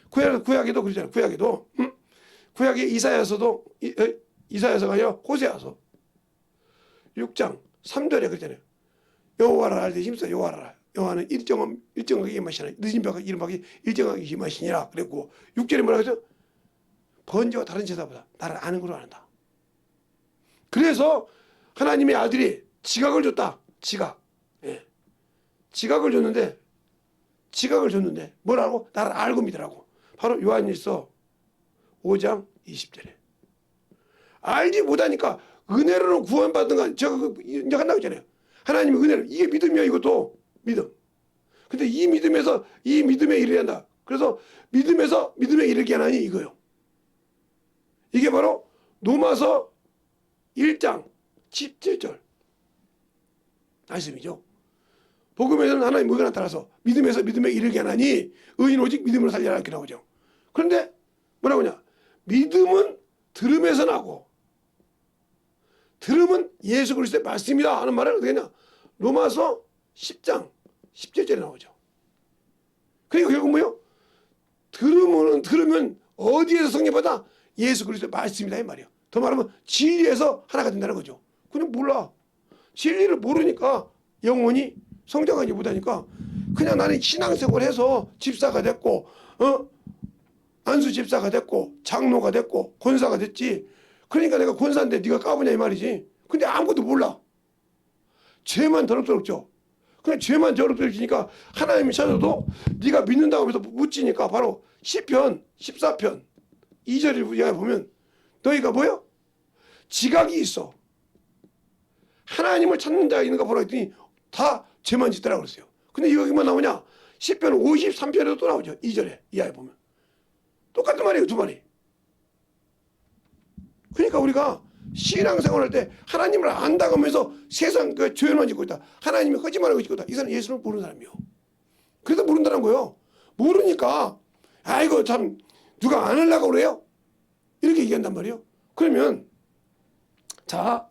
구약에도 그러잖아요. 구약의 이사야서가요. 호세아서 6장 3절에 그러잖아요. 여호와를 알되 힘써 여호와를 알아. 여호와는 일정하게 임하시나 늦은 벽과 이른 벽이 일정하게 임하시니라 그랬고 6절에 뭐라 그러죠? 번제와 다른 제사보다 나를 아는 걸로 안다. 그래서 하나님의 아들이 지각을 줬다. 예. 지각을 줬는데 뭐라고? 나를 알고 믿으라고. 바로 요한일서 5장 20절에 알지 못하니까 은혜로 구원받은 건 저거 인정한다고 했잖아요. 하나님의 은혜를 이게 믿음이야. 이것도 믿음. 근데 이 믿음에 이르게 한다. 그래서 믿음에서 믿음에 이르게 하나니 이거요. 이게 바로 로마서 1장 17절 말씀이죠. 복음에서는 하나님 무게가 따라서 믿음에서 믿음에 이르게 하나니 의인 오직 믿음으로 살리라 이렇게 나오죠. 그런데 뭐라고 하냐? 믿음은 들음에서 나고 들음은 예수 그리스도의 말씀이다 하는 말을 어떻게 하냐? 로마서 10장 17절에 나오죠. 그리고 결국 뭐요? 들으면 어디에서 성립하다? 예수 그리스도의 말씀이다 이 말이에요. 더 말하면 진리에서 하나가 된다는 거죠. 그냥 몰라. 진리를 모르니까 영혼이 성장하지 못하니까 그냥 나는 신앙생활 해서 집사가 됐고 안수 집사가 됐고 장로가 됐고 권사가 됐지. 그러니까 내가 권사인데 네가 까부냐 이 말이지. 근데 아무것도 몰라. 죄만 더럽더럽죠. 그냥 죄만 더럽더럽지니까 하나님이 찾아도 네가 믿는다고 해서 묻지니까 바로 시편 14편 2절을 보면 너희가 뭐요? 지각이 있어. 하나님을 찾는 자가 있는가 보라 했더니 다 죄만 짓더라 그랬어요. 근데 여기만 나오냐? 시편 53편에도 또 나오죠. 2절에 이하에 보면 똑같은 말이에요. 두 마리. 그러니까 우리가 신앙생활할 때 하나님을 안다고 하면서 세상 그 죄만 짓고 있다. 하나님이 거짓말하고 짓고 있다. 이 사람은 예수를 모르는 사람이요. 그래서 모른다는 거예요. 모르니까 아이고 참 누가 안 하려고 그래요? 이렇게 얘기한단 말이에요. 그러면 자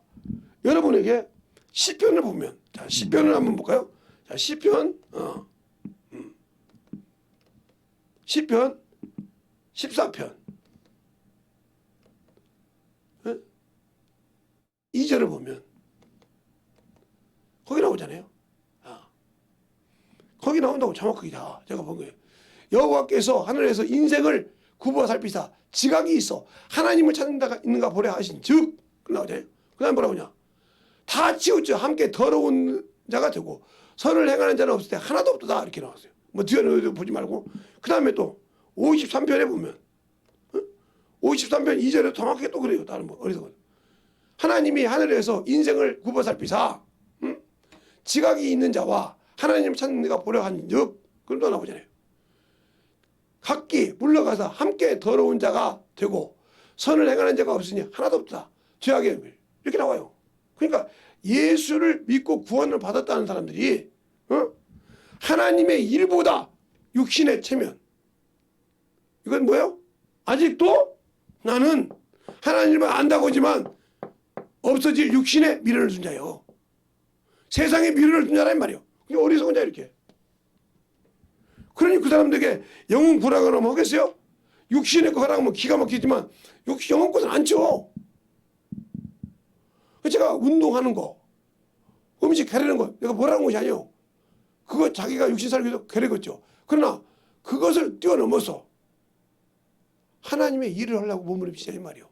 여러분에게 시편을 보면 자 시편을 한번 볼까요? 자 시편 시편 14편 2절을 보면 거기 나오잖아요. 거기 나온다고 정확하게 다 제가 본 거예요. 여호와께서 하늘에서 인생을 굽어 살피사 지각이 있어 하나님을 찾는 자가 있는가 보려 하신 즉 나오잖아요. 그 다음에 뭐라고 하냐? 다 치우쳐 함께 더러운 자가 되고 선을 행하는 자는 없을 때 하나도 없다 이렇게 나왔어요. 뭐 뒤에는 보지 말고 그 다음에 또 53편에 보면 53편 2절에 정확하게 또 그래요. 다른 뭐 어디서 하나님이 하늘에서 인생을 굽어 살피사 지각이 있는 자와 하나님을 찾는 자가 보려 한즉 그럼 또 나오잖아요. 각기 물러가서 함께 더러운 자가 되고 선을 행하는 자가 없으니 하나도 없다. 죄악의 의미 이렇게 나와요. 그러니까 예수를 믿고 구원을 받았다는 사람들이 하나님의 일보다 육신의 체면 이건 뭐예요? 아직도 나는 하나님을 안다고 하지만 없어질 육신의 미련을 둔 자요. 세상의 미련을 둔 자란 말이에요. 이게 어리석은 자 이렇게. 그러니 그 사람들에게 영혼 구라가 하면 하겠어요? 육신의 거 하라면 기가 막히지만 영혼 것은 안 쳐. 제가 운동하는 거, 음식 가리는 거, 내가 뭐라는 것이 아니에요. 그거 자기가 육신 살기 위해서 가리겠죠. 그러나 그것을 뛰어넘어서 하나님의 일을 하려고 몸부림치냐 이 말이에요.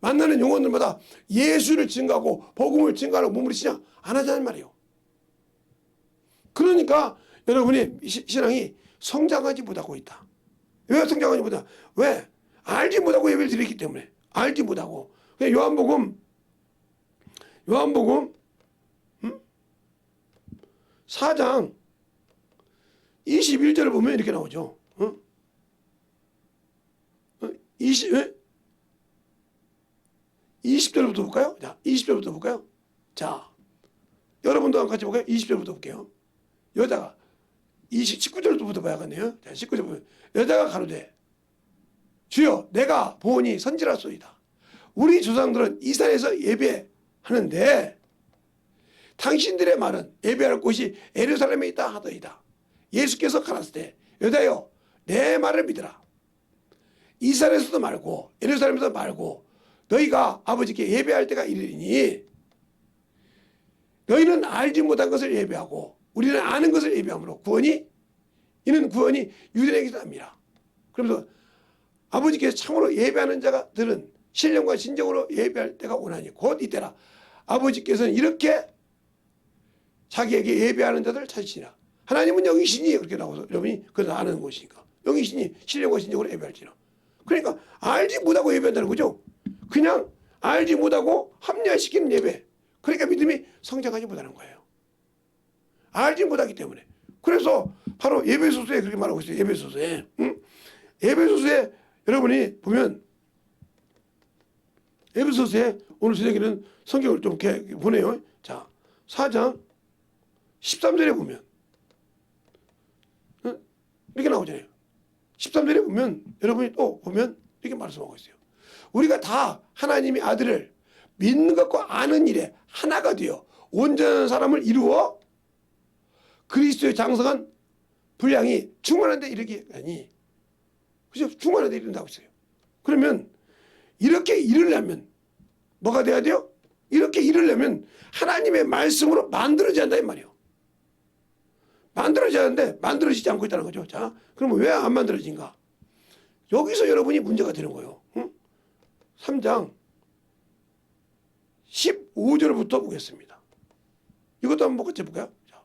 만나는 영혼들마다 예수를 증가하고 복음을 증가하려고 몸부림치냐 안 하자는 말이에요. 그러니까 여러분이 신앙이 성장하지 못하고 있다. 왜 성장하지 못하냐? 왜? 알지 못하고 예배를 드리기 때문에. 알지 못하고. 요한복음 4장 21절을 보면 이렇게 나오죠. 20절부터 볼까요? 자, 20절부터 볼까요? 자, 여러분도 같이 볼까요? 20절부터 볼게요. 여자가 19절부터 봐야겠네요. 자, 19절 보면 여자가 가로되 주여 내가 보니 선지라소이다. 우리 조상들은 이 산에서 예배하는데 당신들의 말은 예배할 곳이 예루살렘에 있다 하더이다. 예수께서 가라사대 때 여자여 내 말을 믿으라. 이 산에서도 말고 예루살렘에서도 말고 너희가 아버지께 예배할 때가 이르리니 너희는 알지 못한 것을 예배하고 우리는 아는 것을 예배함으로 이는 구원이 유대인에게서 납니다. 그러면서 아버지께서 참으로 예배하는 자들은 신령과 진정으로 예배할 때가 오나니 곧 이때라. 아버지께서는 이렇게 자기에게 예배하는 자들을 찾으시니라. 하나님은 영이시니 그렇게 나와서 여러분이 그래서 아는 것이니까 영이시니 신령과 진정으로 예배할지라. 그러니까 알지 못하고 예배한다는 거죠. 그냥 알지 못하고 합리화시키는 예배. 그러니까 믿음이 성장하지 못하는 거예요. 알지 못하기 때문에. 그래서 바로 에베소서에 그렇게 말하고 있어요. 에베소서에. 에베소서에 여러분이 보면 에베소서에 오늘 저녁에는 성경을 좀 이렇게 보내요. 자, 4장 13절에 보면 이렇게 나오잖아요. 13절에 보면 여러분이 또 보면 이렇게 말씀하고 있어요. 우리가 다 하나님의 아들을 믿는 것과 아는 일에 하나가 되어 온전한 사람을 이루어 그리스도의 장성한 분량이 충만한 데 이르게 하니 그죠? 충만한 데 이른다고 했어요. 그러면 이렇게 이르려면 뭐가 돼야 돼요? 이렇게 이르려면 하나님의 말씀으로 만들어져야 한다 이 말이에요. 만들어져야 하는데 만들어지지 않고 있다는 거죠. 자, 그러면 왜 안 만들어진가? 여기서 여러분이 문제가 되는 거예요. 3장 15절부터 보겠습니다. 이것도 한번 같이 볼까요? 자,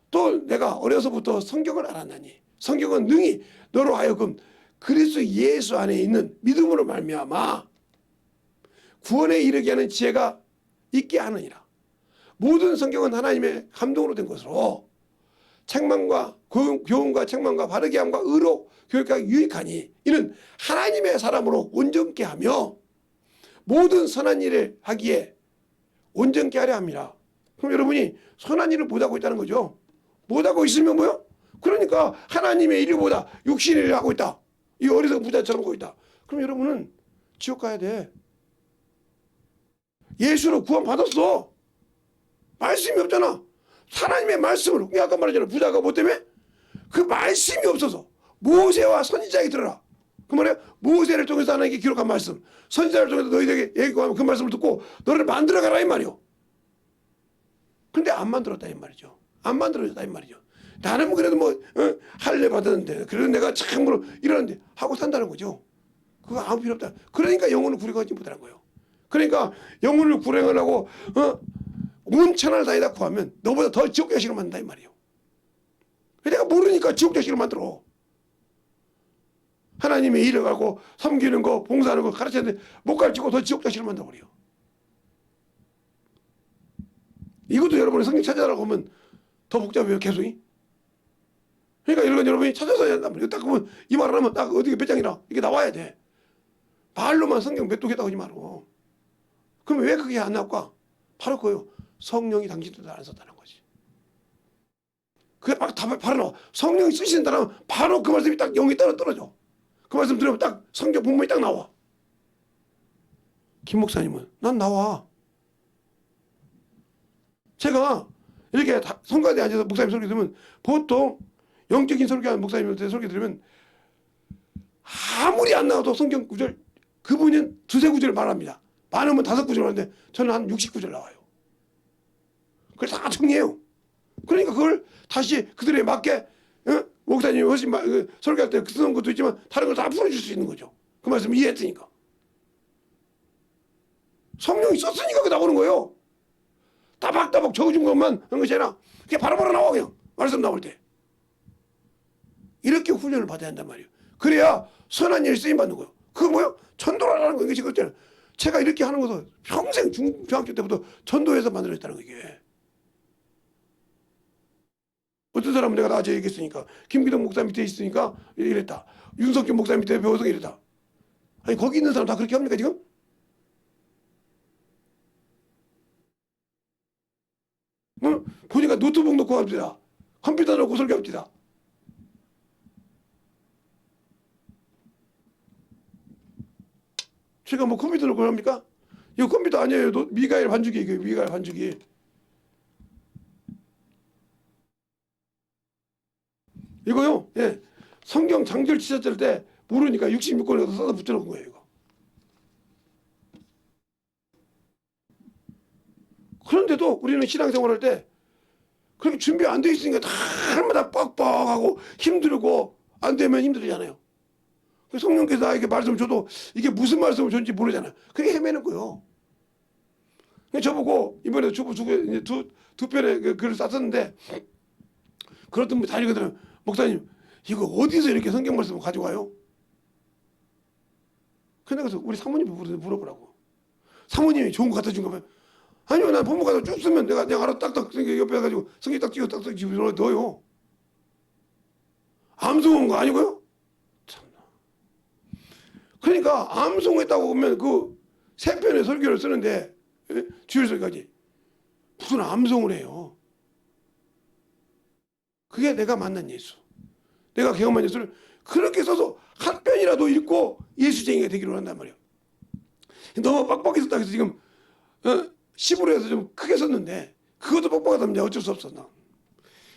또 내가 어려서부터 성경을 알았나니 성경은 능히 너로 하여금 그리스도 예수 안에 있는 믿음으로 말미암아 구원에 이르게 하는 지혜가 있게 하느니라. 모든 성경은 하나님의 감동으로 된 것으로 책망과 교훈과 책망과 바르게 함과 의로 교육하기 유익하니 이는 하나님의 사람으로 온전케 하며 모든 선한 일을 하기에 온전케 하려 합니다. 그럼 여러분이 선한 일을 못하고 있다는 거죠. 못하고 있으면 뭐요? 그러니까 하나님의 일보다 육신의 일을 하고 있다. 이 어리석은 부자처럼 하고 있다. 그럼 여러분은 지옥 가야 돼. 예수로 구원 받았어. 말씀이 없잖아. 하나님의 말씀을 아까 말했잖아. 부자가 뭐 때문에? 그 말씀이 없어서 모세와 선지자에게 들어라. 그 말이야. 모세를 통해서 하나님께 기록한 말씀, 선지자를 통해서 너희에게 얘기하면 그 말씀을 듣고 너를 만들어가라 이 말이요. 근데 안 만들었다 이 말이죠. 안 만들어졌다 이 말이죠. 나는 그래도 뭐 할례 받았는데 그래도 내가 참으로 이러는데 하고 산다는 거죠. 그거 아무 필요 없다. 그러니까 영혼을 구력하지 못하는 거예요. 그러니까 영혼을 구령하려고 온 천하를 다니다 구하면 너보다 더 지옥 자식을 만든다 이 말이에요. 내가 모르니까 지옥 자식을 만들어. 하나님의 일을 가고 섬기는 거 봉사하는 거 가르쳤는데 못 가르치고 더 지옥 자식을 만들어버려. 이것도 여러분이 성경 찾아라고 하면 더 복잡해요. 개수이. 그러니까 이런 건 여러분이 찾아서 해야 한단 말이에요. 딱 보면 이 말을 하면 딱 어디가 몇 장이라 이게 나와야 돼. 말로만 성경 몇 독했다고 하지 말고. 그럼 왜 그게 안 나올까? 바로 그거요. 성령이 당신들도 안 썼다는 거지. 그게 막 바로 나와. 성령이 쓰신다면 바로 그 말씀이 딱 영이 떨어져. 그 말씀 들으면 딱 성경 본문이 딱 나와. 김 목사님은 난 나와. 제가 이렇게 성가대에 앉아서 목사님 설교 들으면 보통 영적인 설교하는 목사님한테 설교 들으면 아무리 안 나와도 성경 구절 그분은 두세 구절 말합니다. 많으면 5구절 하는데 저는 한 60구절 나와요. 그걸 다 정리해요. 그러니까 그걸 다시 그들에 맞게 목사님이 훨씬 설교할 때 쓰는 것도 있지만 다른 걸 다 풀어줄 수 있는 거죠. 그 말씀 이해했으니까. 성령이 썼으니까 그게 나오는 거예요. 따박따박 적어준 것만 하는 것이 아니라 그게 바로바로 나와 그냥 말씀 나올 때. 이렇게 훈련을 받아야 한단 말이에요. 그래야 선한 일을 쓰임받는 거예요. 그거 뭐예요? 전도라는 거 이게 지금 제가 이렇게 하는 것도 평생 중학교 때부터 전도해서 만들어졌다는 거 이게. 어떤 사람은 내가 나중에 얘기했으니까 김기동 목사 밑에 있으니까 이랬다. 윤석균 목사 밑에 배워서 이랬다. 아니 거기 있는 사람 다 그렇게 합니까 지금? 보니까 노트북 놓고 합니다. 컴퓨터 놓고 설교합니다. 제가 뭐 컴퓨터 놓고 합니까? 이거 컴퓨터 아니에요. 미가엘 반죽이 이거 미가엘 반죽이. 이거요. 예. 성경 장절 지자들 때 모르니까 66권에서 써서 붙여놓은 거예요. 이거. 그런데도 우리는 신앙생활할 때 그렇게 준비 안 돼 있으니까 날마다 뻑뻑하고 힘들고 안 되면 힘들잖아요. 성령께서 나에게 말씀 줘도 이게 무슨 말씀을 줬는지 모르잖아요. 그게 헤매는 거예요. 저보고 이번에 두 편의 글을 썼었는데 그렇던 분 다니거든요. 목사님 이거 어디서 이렇게 성경 말씀을 가져와요? 그래서 우리 사모님 물어보라고. 사모님이 좋은 거 갖다 준 거면 아니요 난 본문 가서 쭉 쓰면 내가 알아 딱딱 옆에 가지고 성경 딱 찍어 딱딱 집어 넣어요. 암송한 거 아니고요? 참나. 그러니까 암송했다고 보면 그 세 편의 설교를 쓰는데 주일 설교까지 무슨 암송을 해요. 그게 내가 만난 예수. 내가 경험한 예수를 그렇게 써서 한 편이라도 읽고 예수쟁이가 되기로 한단 말이에요. 너무 빡빡히 썼다 해서 지금 10으로 해서 좀 크게 썼는데 그것도 빡빡하다면 어쩔 수 없어. 나.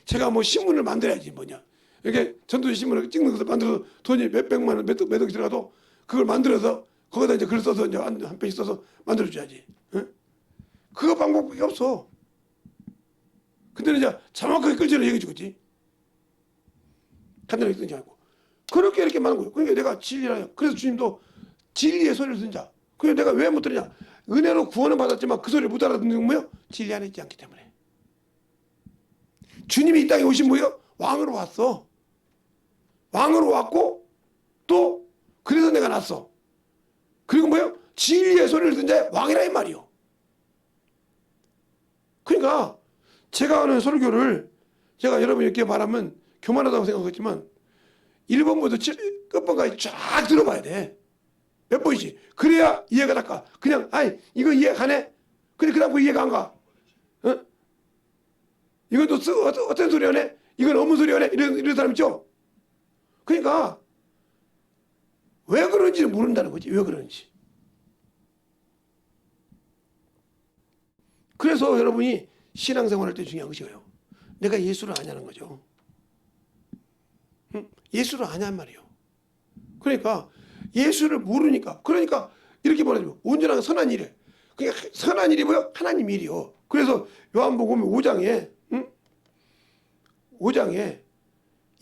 제가 뭐 신문을 만들어야지 뭐냐. 이렇게 전도지 신문을 찍는 것을 만들어서 돈이 몇백만 원, 몇 억이 들어가도 그걸 만들어서 거기다 이제 글 써서 이제 한 편씩 써서 만들어줘야지. 응? 그거 방법밖에 없어. 근데 이제 정확하게 끌지를 얘기해 주겠지. 간단하게 쓰지 않고. 그렇게 이렇게 많은 거예요. 그러니까 내가 진리라요. 그래서 주님도 진리의 소리를 듣자. 그래서 내가 왜 못 들으냐. 은혜로 구원을 받았지만 그 소리를 못 알아듣는 건 뭐예요? 진리 안에 있지 않기 때문에. 주님이 이 땅에 오신 뭐예요? 왕으로 왔어. 왕으로 왔고 또 그래서 내가 났어. 그리고 뭐예요? 진리의 소리를 듣는 자의 왕이라 이 말이요. 그러니까 제가 하는 설교를 제가 여러분 이렇게 말하면 교만하다고 생각하겠지만 1번부터 끝번까지 쫙 들어봐야 돼. 몇 번이지. 그래야 이해가 딱 가. 그냥 아이 이거 이해 가네. 근데 그 다음 이해가 안 가. 어? 이건 또 어떤 소리 하네? 이건 어떤 소리 하네? 이런 사람 있죠? 그러니까 왜 그런지를 모른다는 거지. 왜 그런지. 그래서 여러분이 신앙생활 할 때 중요한 것이에요. 내가 예수를 아냐는 거죠. 응? 예수를 아냐는 말이에요. 그러니까 예수를 모르니까 그러니까 이렇게 말하죠. 온전한 선한 일에 그러니까 선한 일이 뭐요? 하나님 일이요. 그래서 요한복음 5장에 5장에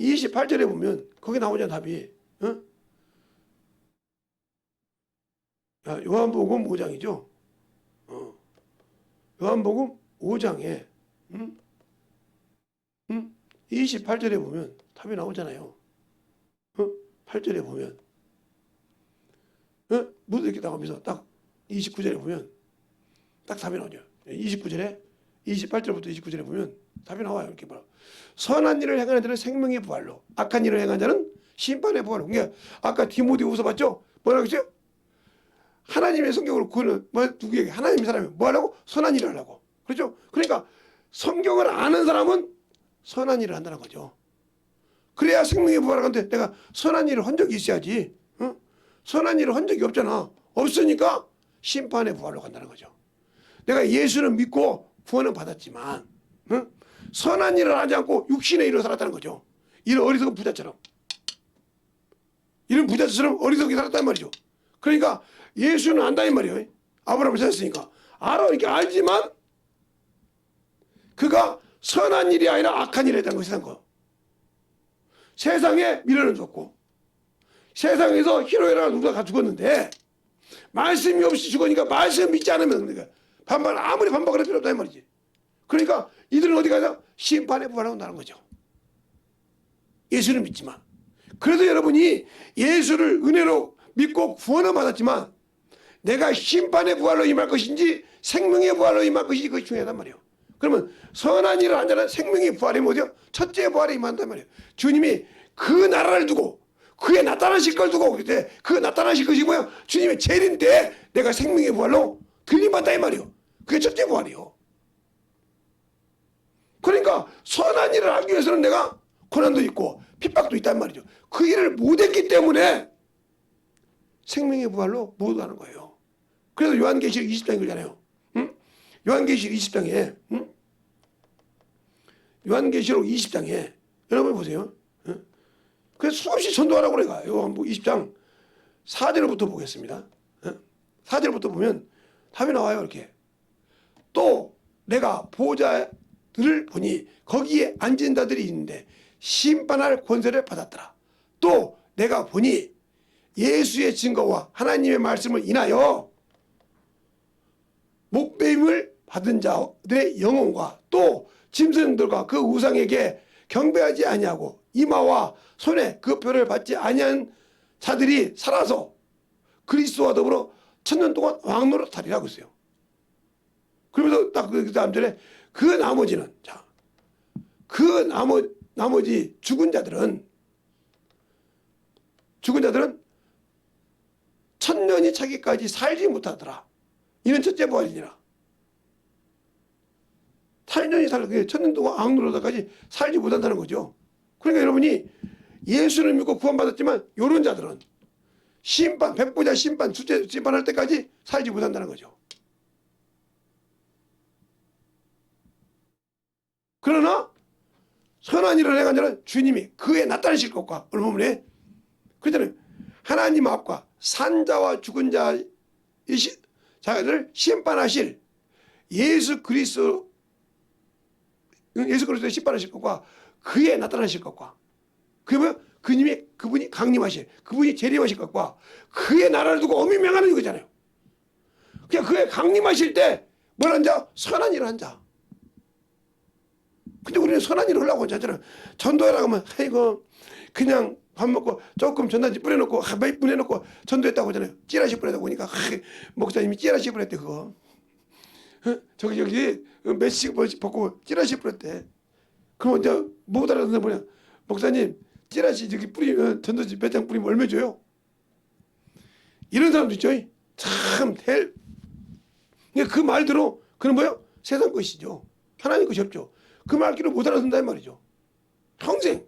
28절에 보면 거기 나오잖아 답이. 응? 요한복음 5장이죠. 요한복음 5장에 28절에 보면 답이 나오잖아요. 8절에 보면 무슨 이렇게 나오면서 딱 29절에 보면 딱 답이 나오죠. 29절에 28절부터 29절에 보면 답이 나와요. 이렇게 봐. 선한 일을 행하는 자는 생명의 부활로, 악한 일을 행하는 자는 심판의 부활로. 그러니까 아까 디모데후서 봤죠? 뭐라고 했어요? 하나님의 성경으로 그는 뭐 누구에게 하나님의 사람이 뭐 하려고? 선한 일을 하려고. 그렇죠? 그러니까 성경을 아는 사람은 선한 일을 한다는 거죠. 그래야 생명의 부활을 하는데 내가 선한 일을 한 적이 있어야지. 선한 일을 한 적이 없잖아. 없으니까 심판의 부활로 간다는 거죠. 내가 예수를 믿고 구원은 받았지만 선한 일을 하지 않고 육신의 일을 살았다는 거죠. 이런 어리석은 부자처럼. 이런 부자처럼 어리석게 살았단 말이죠. 그러니까 예수는 안다 이 말이에요. 아브라함을 찾았으니까. 알아. 이렇게 알지만 그가 선한 일이 아니라 악한 일을 했다는 것이 거. 세상에 미련은 줬고 세상에서 희로애락을 누가 다 죽었는데 말씀이 없이 죽으니까 말씀 믿지 않으면 그러니까 아무리 반박을 할 필요 없다 이 말이지. 그러니까 이들은 어디 가서 심판에 부활한다는 거죠. 예수를 믿지만. 그래서 여러분이 예수를 은혜로 믿고 구원을 받았지만 내가 심판의 부활로 임할 것인지 생명의 부활로 임할 것인지 그것이 중요하단 말이에요. 그러면 선한 일을 한 자는 생명의 부활이 뭐죠? 첫째 부활에 임한단 말이에요. 주님이 그 나라를 두고 그의 나타나실 걸 두고 그때 그 나타나실 것이 뭐야? 주님의 재림때 내가 생명의 부활로 들림받다 이 말이에요. 그게 첫째 부활이요. 그러니까 선한 일을 하기 위해서는 내가 고난도 있고 핍박도 있단 말이죠. 그 일을 못했기 때문에 생명의 부활로 못 가는 거예요. 그래서 요한계시록 20장 그러잖아요. 요한계시록 20장에 요한계시록 20장에 여러분 보세요. 그래서 수없이 전도하라고 그래가. 요한복음 20장 4절부터 보겠습니다. 4절부터 보면 답이 나와요. 이렇게. 또 내가 보호자들을 보니 거기에 앉은 자들이 있는데 심판할 권세를 받았더라. 또 내가 보니 예수의 증거와 하나님의 말씀을 인하여 목배임을 받은 자들의 영혼과 또 짐승들과 그 우상에게 경배하지 아니하고 이마와 손에 그 표를 받지 아니한 자들이 살아서 그리스도와 더불어 천년 동안 왕노릇하리라고 했어요. 그러면서 딱 그 다음 절에 그 나머지는 자, 그 나머지 죽은 자들은 천년이 차기까지 살지 못하더라. 이는 첫째 부활이니라. 8년이 살게 천년 동안 왕노릇하까지 살지 못한다는 거죠. 그러니까 여러분이 예수를 믿고 구원받았지만 이런 자들은 심판, 백보자 심판, 수제 심판할 때까지 살지 못한다는 거죠. 그러나 선한 일을 행한 자는 주님이 그에 나타나실 것과 얼마만에 그때는 하나님 앞과 산자와 죽은 자를 심판하실 예수 그리스도에 심판하실 것과 그에 나타나실 것과 그게 뭐야? 그분이 강림하실 그분이 재림하실 것과 그의 나라를 두고 엄히 명하는 거잖아요. 그냥 그의 강림하실 때 뭘 한 자? 선한 일을 한 자. 근데 우리는 선한 일을 하려고 하잖아요. 전도하라고 하면 아이고 그냥 밥 먹고 조금 전단지 뿌려놓고 몇 분 해놓고 전도했다고 하잖아요. 찌라시 뿌렸다고 하니까 목사님이 찌라시 뿌렸대 그거. 저기 몇씩 벗고 찌라시 뿌렸대. 그럼 이제 못 알아듣는 뭐냐? 목사님 찌라시 저기 뿌리면 전도지 배짱 뿌리면 얼마 줘요? 이런 사람도 있죠. 참 그 말대로 그는 뭐요? 세상 것이죠. 하나님 것이 없죠. 그 말귀를 못 알아듣는다 이 말이죠. 평생.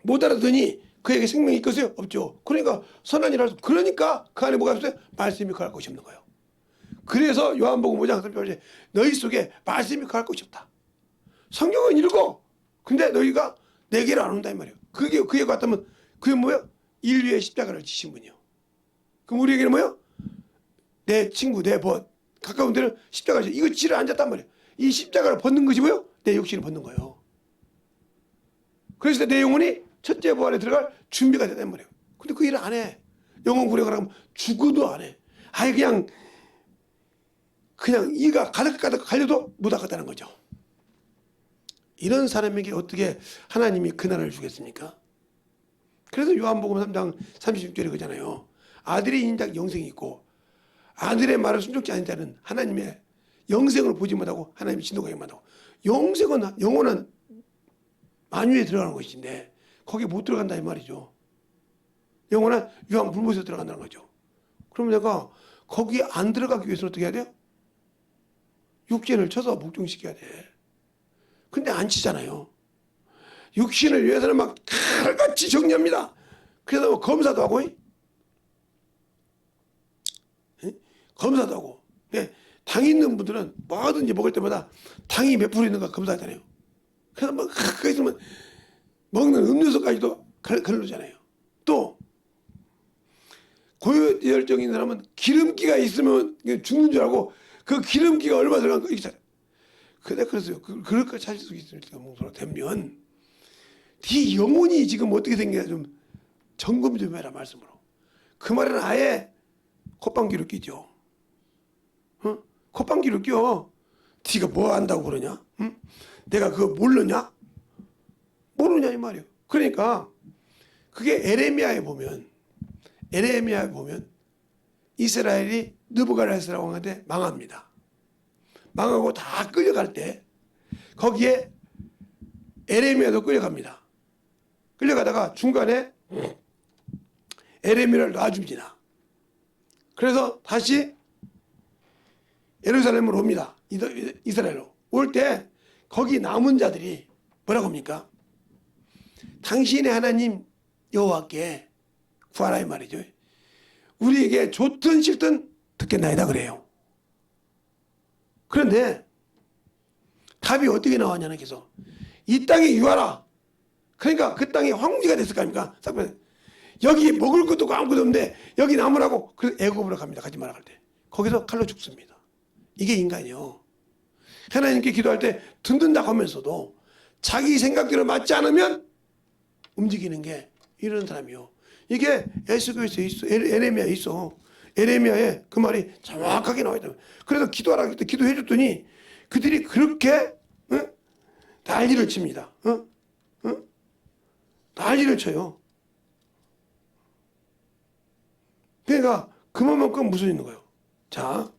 못 알아듣니 그에게 생명이 있겠어요? 없죠. 그러니까 선한 일을 할 수, 그러니까 그 안에 뭐가 없어요? 말씀이 거할 것이 없는 거예요. 그래서 요한복음 5장 38절에 너희 속에 말씀이 거할 것이 없다. 성경은 읽어. 근데 너희가 내게로 안 온다 이 말이에요. 그게 같다면 그게 뭐예요? 인류의 십자가를 지신 분이요. 그럼 우리에게는 뭐예요? 내 친구, 내 벗, 가까운 데는 십자가를 이거 지를 앉았단 말이에요. 이 십자가를 벗는 것이 뭐예요? 내 육신을 벗는 거예요. 그래서 내 영혼이 첫째 부활에 들어갈 준비가 됐단 말이에요. 근데 그 일을 안 해. 영혼 구력을 하면 죽어도 안 해. 아예 그냥 이가 가득가득 갈려도 못 닦았다는 거죠. 이런 사람에게 어떻게 하나님이 그날을 주겠습니까? 그래서 요한복음 3장 36절에 그러잖아요. 아들의 인자 영생이 있고 아들의 말을 순종치 않은 자는 하나님의 영생을 보지 못하고 하나님의 진노가 임한다고. 영생은 영원한 만유에 들어가는 것인데 거기에 못 들어간다 이 말이죠. 영원한 유황 불못에 들어간다는 거죠. 그럼 내가 거기에 안 들어가기 위해서는 어떻게 해야 돼요? 육신을 쳐서 복종시켜야 돼. 근데 안 치잖아요. 육신을 위해서는 막 칼같이 정리합니다. 그래서 뭐 검사도 하고, 검사도 하고. 당 있는 분들은 뭐든지 먹을 때마다 당이 몇 프로 있는가 검사하잖아요. 그래서 막 가까이 있으면 먹는 음료수까지도 걸르잖아요. 또 고혈증인 사람은 기름기가 있으면 죽는 줄 알고 그 기름기가 얼마 들어간 거 이렇게 그래서 그럴 거 찾을 수 있으니까 몽소로 되면 네 영혼이 지금 어떻게 생기나 좀 점검 좀 해라 말씀으로. 그 말은 아예 콧방귀를 끼죠. 콧방귀를 껴. 네가 뭐 안다고 그러냐? 응? 내가 그거 모르냐? 모르냐 이 말이에요. 그러니까 그게 에레미야에 보면 이스라엘이 느부갓네살 왕한테 망합니다. 망하고 다 끌려갈 때 거기에 에레미야도 끌려갑니다. 끌려가다가 중간에 에레미야를 놔줍니다. 그래서 다시 예루살렘으로 옵니다. 이스라엘로 올 때 거기 남은 자들이 뭐라고 합니까? 당신의 하나님 여호와께 구하라 이 말이죠. 우리에게 좋든 싫든 듣겠나이다 그래요. 그런데 답이 어떻게 나왔냐는 계속 이 땅에 유하라. 그러니까 그 땅이 황무지가 됐을 거 아닙니까? 여기 먹을 것도 없고 아무것도 없는데 여기 남으라고. 그래서 애굽으로 갑니다. 가지 마라 할 때. 거기서 칼로 죽습니다. 이게 인간이요. 하나님께 기도할 때 듣는다고 하면서도 자기 생각대로 맞지 않으면 움직이는 게 이런 사람이요. 이게 에스겔서에 있어. 에레미야에 있어. 에레미야에 그 말이 정확하게 나와 있다. 그래서 기도하라 그때 기도해 줬더니 그들이 그렇게 난리를 칩니다. 난리를 쳐요. 그러니까 그만큼 무슨 있는 거예요. 자,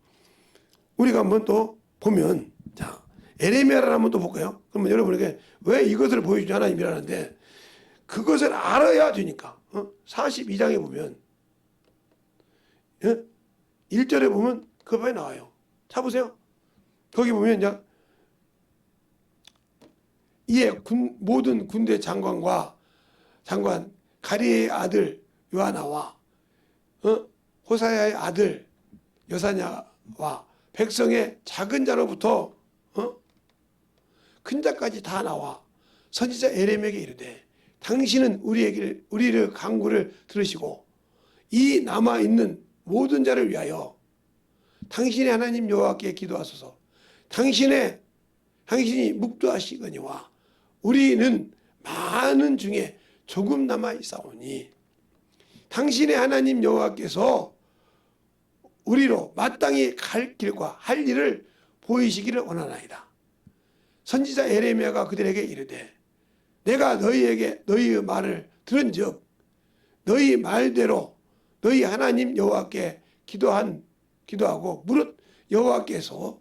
우리가 한번 또 보면 자 에레미야를 한번 또 볼까요? 그러면 여러분에게 왜 이것을 보여주냐 하나님이라는데 그것을 알아야 되니까 42장에 보면 1절에 보면 그거에 나와요. 찾보세요. 거기 보면 이제 이에 모든 군대 장관 가리의 아들 요하나와 호사야의 아들 여사냐와 백성의 작은 자로부터 큰 자까지 다 나와 선지자 에레미야에게 이르되 당신은 우리를 간구를 들으시고 이 남아 있는 모든 자를 위하여 당신의 하나님 여호와께 기도하소서. 당신이 묵도하시거니와 우리는 많은 중에 조금 남아 있사오니 당신의 하나님 여호와께서 우리로 마땅히 갈 길과 할 일을 보이시기를 원하나이다. 선지자 에레미야가 그들에게 이르되 내가 너희에게 너희의 말을 들은즉 너희 말대로 너희 하나님 여호와께 기도하고 무릇 여호와께서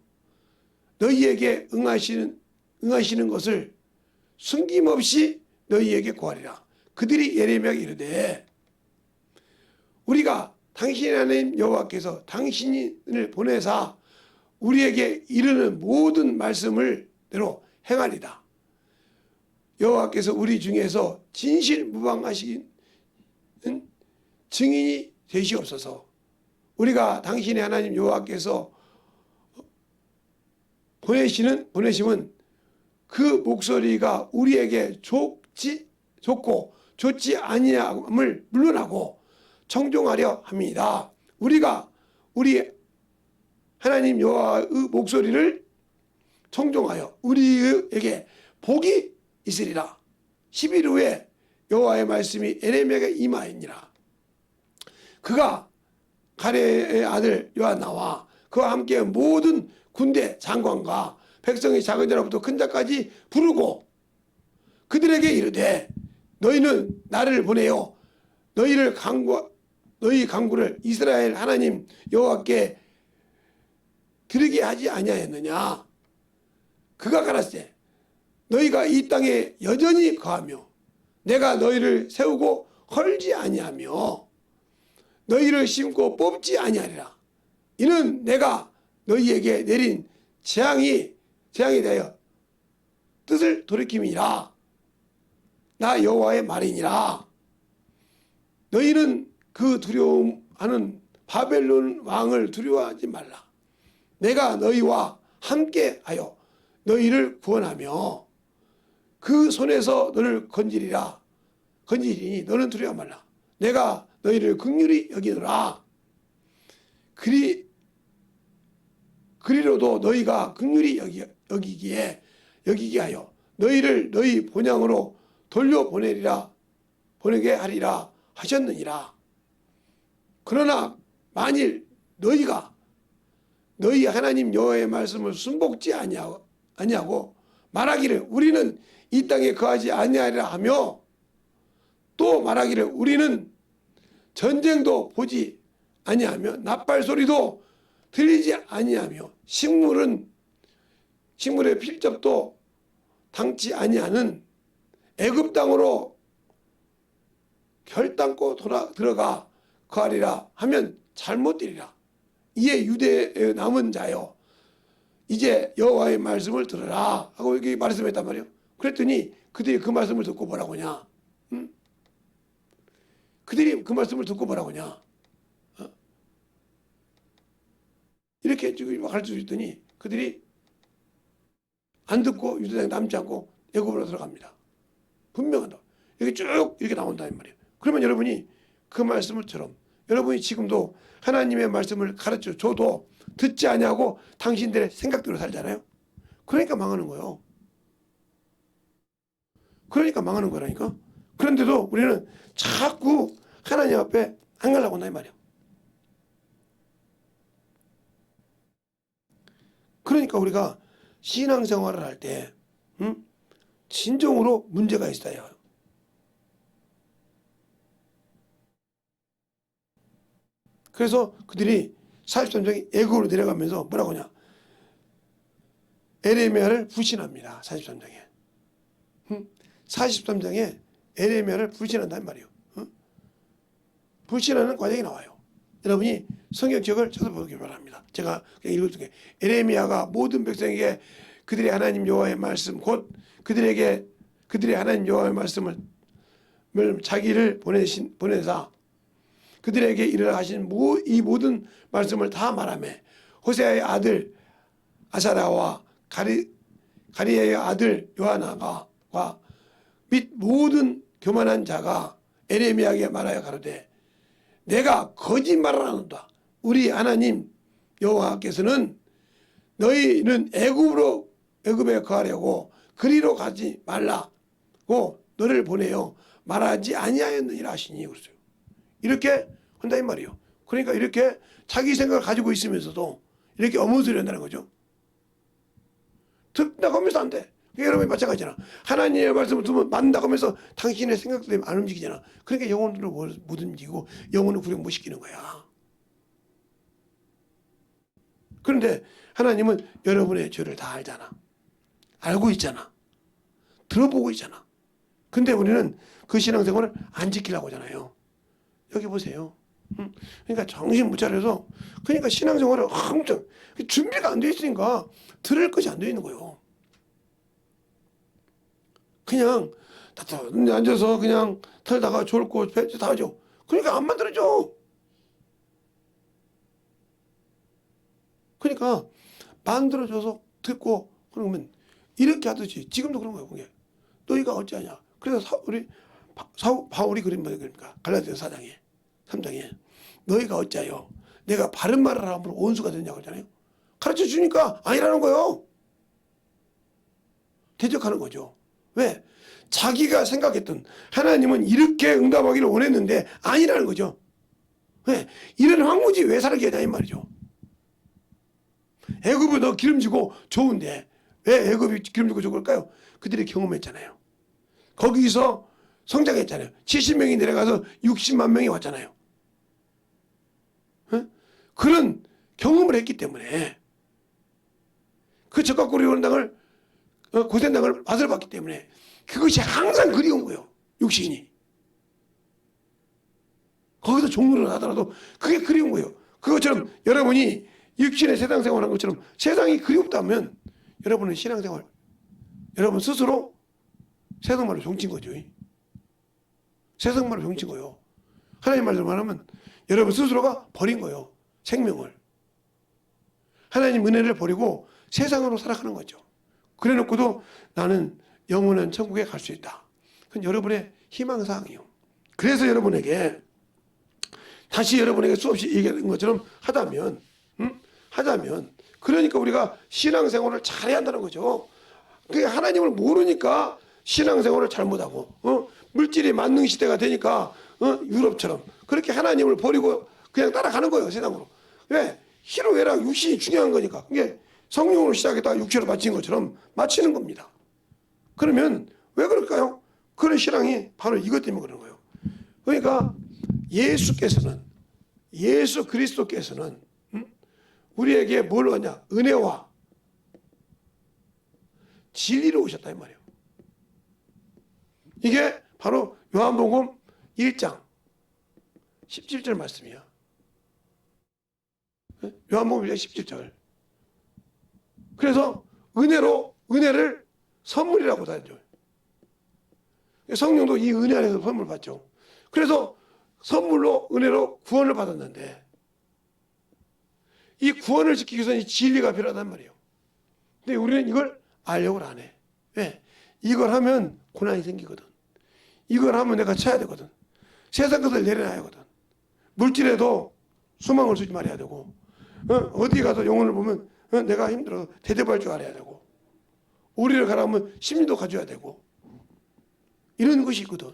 너희에게 응하시는 것을 숨김없이 너희에게 구하리라. 그들이 예레미야에게 이르되 우리가 당신의 하나님 여호와께서 당신을 보내사 우리에게 이르는 모든 말씀을 대로 행하리다. 여호와께서 우리 중에서 진실무방하신 증인이 되시옵소서. 우리가 당신의 하나님 여호와께서 보내심은 그 목소리가 우리에게 좋고 좋지 아니함을 물론하고 청종하려 합니다. 우리가 우리 하나님 여호와의 목소리를 청종하여 우리에게 복이 있으리라. 10일 후에 여호와의 말씀이 에레미야에게 임하니라. 그가 가레의 아들 요한나와 그와 함께 모든 군대 장관과 백성의 작은 자로부터 큰 자까지 부르고 그들에게 이르되 너희는 나를 보내어 너희 강구를 이스라엘 하나님 여호와께 드리게 하지 아니하였느냐. 그가 가라사대 너희가 이 땅에 여전히 거하며 내가 너희를 세우고 헐지 아니하며 너희를 심고 뽑지 아니하리라. 이는 내가 너희에게 내린 재앙이 대하여 뜻을 돌이킴이라. 나 여호와의 말이니라. 너희는 그 두려움하는 바벨론 왕을 두려워하지 말라. 내가 너희와 함께하여 너희를 구원하며 그 손에서 너를 건지리니 너는 두려워 말라. 내가 너희를 긍휼히 여기노라. 그리로도 너희가 긍휼히 여기게 하여 너희를 너희 본향으로 보내게 하리라 하셨느니라. 그러나 만일 너희가 너희 하나님 여호와의 말씀을 순복지 아니하고 말하기를 우리는 이 땅에 거하지 아니하리라 하며 또 말하기를 우리는 전쟁도 보지 아니하며 나팔 소리도 들리지 아니하며 식물의 필접도 당치 아니하는 애굽 땅으로 결단코 들어가 거하리라 하면 잘못되리라. 이에 유대의 남은 자여 이제 여호와의 말씀을 들으라 하고 이렇게 말씀했단 말이에요. 그랬더니 그들이 그 말씀을 듣고 뭐라고 하냐? 응? 그들이 그 말씀을 듣고 뭐라고 하냐? 이렇게 가르쳐 주더니 그들이 안 듣고 유대 땅에 남지 않고 애굽으로 들어갑니다. 분명하다. 여기 쭉 이렇게 나온다 이 말이에요. 그러면 여러분이 그 말씀을처럼 여러분이 지금도 하나님의 말씀을 가르쳐 줘도 듣지 아니하고 당신들의 생각대로 살잖아요. 그러니까 망하는 거예요. 그러니까 망하는 거라니까. 그런데도 우리는 자꾸 하나님 앞에 안 가려고 한다 이 말이에요. 그러니까 우리가 신앙생활을 할 때 진정으로 문제가 있어요. 그래서 그들이 43장에 애굽으로 내려가면서 뭐라고 하냐? 에레미야를 불신합니다. 43장에. 43장에 에레미야를 불신한단 말이에요. 불신하는 과정이 나와요. 여러분이 성경 지역을 찾아보기 바랍니다. 제가 그냥 읽어줄게요. 에레미야가 모든 백성에게 그들의 하나님 여호와의 말씀 곧 그들의 하나님 여호와의 말씀을 자기를 보내사 그들에게 이르라 하신 이 모든 말씀을 다 말하며 호세아의 아들 아사랴와 가리야의 아들 요하나가 및 모든 교만한 자가 에레미야에게 말하여 가로되 내가 거짓말을 하노다. 우리 하나님 여호와께서는 너희는 애굽에 거하려고 그리로 가지 말라고 너를 보내어 말하지 아니하였느니라 하시니 그랬어요. 이렇게 한다 이 말이에요. 그러니까 이렇게 자기 생각을 가지고 있으면서도 이렇게 어문소리 한다는 거죠. 듣는다고 하면서 안 돼. 여러분이 마찬가지잖아. 하나님의 말씀을 두면 맞는다고 하면서 당신의 생각 때문에 안 움직이잖아. 그러니까 영혼으로 못 움직이고 영혼을 구력 못 시키는 거야. 그런데 하나님은 여러분의 죄를 다 알잖아. 알고 있잖아. 들어보고 있잖아. 근데 우리는 그 신앙생활을 안 지키려고 하잖아요. 여기 보세요. 그러니까 정신 못 차려서 그러니까 신앙생활을 엄청 준비가 안 돼 있으니까 들을 것이 안 돼 있는 거예요. 그냥 앉아서 그냥 털다가 졸고 다 하죠. 그러니까 안 만들어져. 그러니까 만들어줘서 듣고 그러면 이렇게 하듯이 지금도 그런 거예요. 그게 너희가 어찌하냐. 그래서 우리 바울이 그런 말이 그러니까 갈라디아서 4장에 3장에 너희가 어찌하여 내가 바른 말을 함으로 원수가 되냐고 그러잖아요. 가르쳐 주니까 아니라는 거예요. 대적하는 거죠. 왜? 자기가 생각했던 하나님은 이렇게 응답하기를 원했는데 아니라는 거죠. 왜? 이런 황무지 왜 살게 하냐 이 말이죠. 애굽은 너 기름지고 좋은데 왜 애굽이 기름지고 좋을까요? 그들이 경험했잖아요. 거기서 성장했잖아요. 70명이 내려가서 60만 명이 왔잖아요. 그런 경험을 했기 때문에 그 적과 꿀이 오는 땅을 고센 땅을 맛을 봤기 때문에 그것이 항상 그리운 거예요. 육신이. 거기서 종로를 하더라도 그게 그리운 거예요. 그것처럼 여러분이 육신의 세상 생활한 것처럼 세상이 그리웠다면 여러분은 신앙생활 여러분 스스로 세상말로 종친 거죠. 세상말로 종친 거예요. 하나님 말대로 말하면 여러분 스스로가 버린 거예요. 생명을. 하나님 은혜를 버리고 세상으로 살아가는 거죠. 그래 놓고도 나는 영원한 천국에 갈 수 있다. 그건 여러분의 희망사항이에요. 그래서 여러분에게 다시 여러분에게 수없이 얘기하는 것처럼 하자면 그러니까 우리가 신앙생활을 잘해야 한다는 거죠. 그게 하나님을 모르니까 신앙생활을 잘못하고 물질이 만능시대가 되니까 유럽처럼 그렇게 하나님을 버리고 그냥 따라가는 거예요. 세상으로. 왜? 희로애락 육신이 중요한 거니까. 그게 성령으로 시작했다가 육체로 마친 것처럼 마치는 겁니다. 그러면 왜 그럴까요? 그런 신앙이 바로 이것 때문에 그런 거예요. 그러니까 예수 그리스도께서는 우리에게 뭘 하냐? 은혜와 진리로 오셨다 이 말이에요. 이게 바로 요한복음 1장 17절 말씀이야. 요한복음 1장 17절. 그래서 은혜를 선물이라고 하죠. 성령도 이 은혜 안에서 선물 받죠. 그래서 선물로 은혜로 구원을 받았는데 이 구원을 지키기 위해서는 진리가 필요하단 말이에요. 근데 우리는 이걸 알려고 안 해. 왜? 이걸 하면 고난이 생기거든. 이걸 하면 내가 쳐야 되거든. 세상 것을 내려놔야 하거든. 물질에도 소망을 주지 말아야 되고 어디 가서 영혼을 보면 내가 힘들어서 대접할 줄 알아야 되고 우리를 가라면 심리도 가져야 되고 이런 것이 있거든.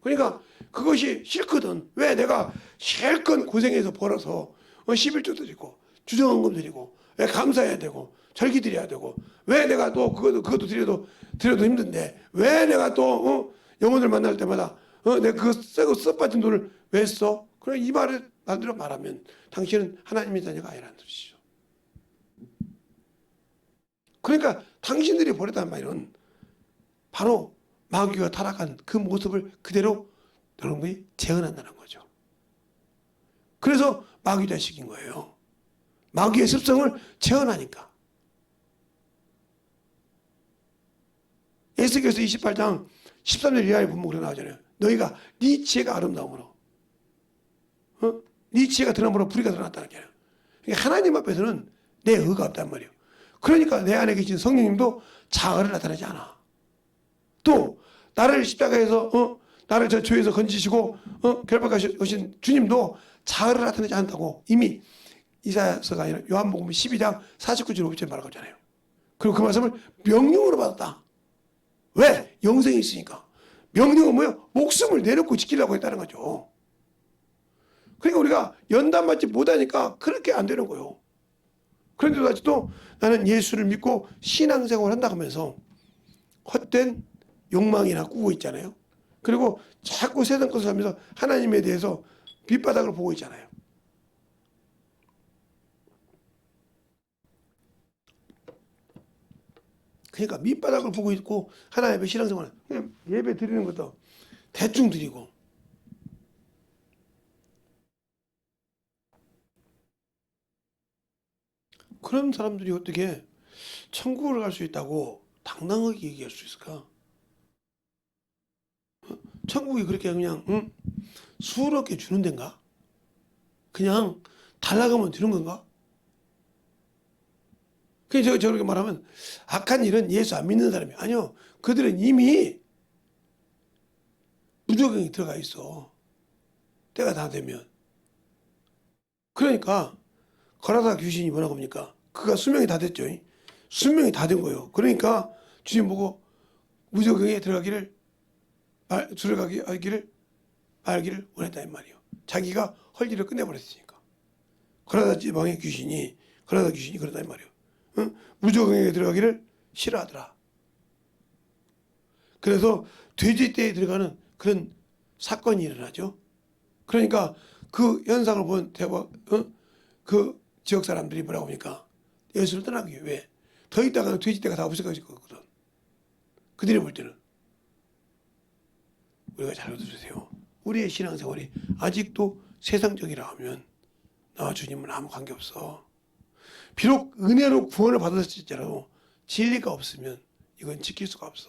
그러니까 그것이 싫거든. 왜? 내가 실컷 고생해서 벌어서 11조 드리고 주정헌금 드리고 왜 감사해야 되고 절기 드려야 되고 왜 내가 또 그것도 드려도 힘든데 왜 내가 또 영혼을 만날 때마다 내가 그거 쓰고 썩빠진 돈을 왜 써? 그래 이 말을 나대로 말하면 당신은 하나님의 자녀가 아니라는 뜻이죠. 그러니까 당신들이 버렸단 말은 바로 마귀가 타락한 그 모습을 그대로 여러분이 재현한다는 거죠. 그래서 마귀 자식인 거예요. 마귀의 습성을 재현하니까. 에스겔서 28장 13절 이하의 분목으로 나오잖아요. 너희가 네 지혜가 아름다움으로 네 지혜가 드러남으로 불의가 드러났다는 거예요. 그러니까 하나님 앞에서는 내 의가 없단 말이에요. 그러니까 내 안에 계신 성령님도 자아를 나타내지 않아. 또 나를 십자가에서 나를 저 죄에서 건지시고 결박하신 주님도 자아를 나타내지 않는다고 이미 이사야서가 아니라 요한복음 12장 49절 50절 말하고 있잖아요. 그리고 그 말씀을 명령으로 받았다. 왜? 영생이 있으니까. 명령은 뭐예요? 목숨을 내놓고 지키려고 했다는 거죠. 그러니까 우리가 연단받지 못하니까 그렇게 안 되는 거예요. 그런데도 아직도 나는 예수를 믿고 신앙생활을 한다고 하면서 헛된 욕망이나 꾸고 있잖아요. 그리고 자꾸 세상 것을 하면서 하나님에 대해서 빗바닥을 보고 있잖아요. 그러니까 밑바닥을 보고 있고 하나님의 신앙생활은 그냥 예배 드리는 것도 대충 드리고 그런 사람들이 어떻게 천국을 갈 수 있다고 당당하게 얘기할 수 있을까? 천국이 그렇게 그냥 수월하게 주는 데인가? 그냥 달라가면 되는 건가? 그냥 저렇게 말하면 악한 일은 예수 안 믿는 사람이 아니요. 그들은 이미 무조건이 들어가 있어. 때가 다 되면. 그러니까 거라사 귀신이 뭐라고 합니까? 그가 수명이 다 됐죠. 수명이 다 된 거예요. 그러니까 주님 보고 무조건에 들어가기를 알기를 원했다 이 말이에요. 자기가 할 일을 끝내버렸으니까. 거라사 지방의 귀신이 그러다 이 말이에요. 응? 무조건에 들어가기를 싫어하더라. 그래서 돼지떼에 들어가는 그런 사건이 일어나죠. 그러니까 그 현상을 본 그 지역 사람들이 뭐라고 하니까 예수를 떠나기 위해 왜? 더 있다가는 돼지떼가 다 없어질 거거든. 그들이 볼 때는. 우리가 잘 들으세요. 우리의 신앙생활이 아직도 세상적이라 하면 나와 주님은 아무 관계없어. 비록 은혜로 구원을 받았을지라도 진리가 없으면 이건 지킬 수가 없어.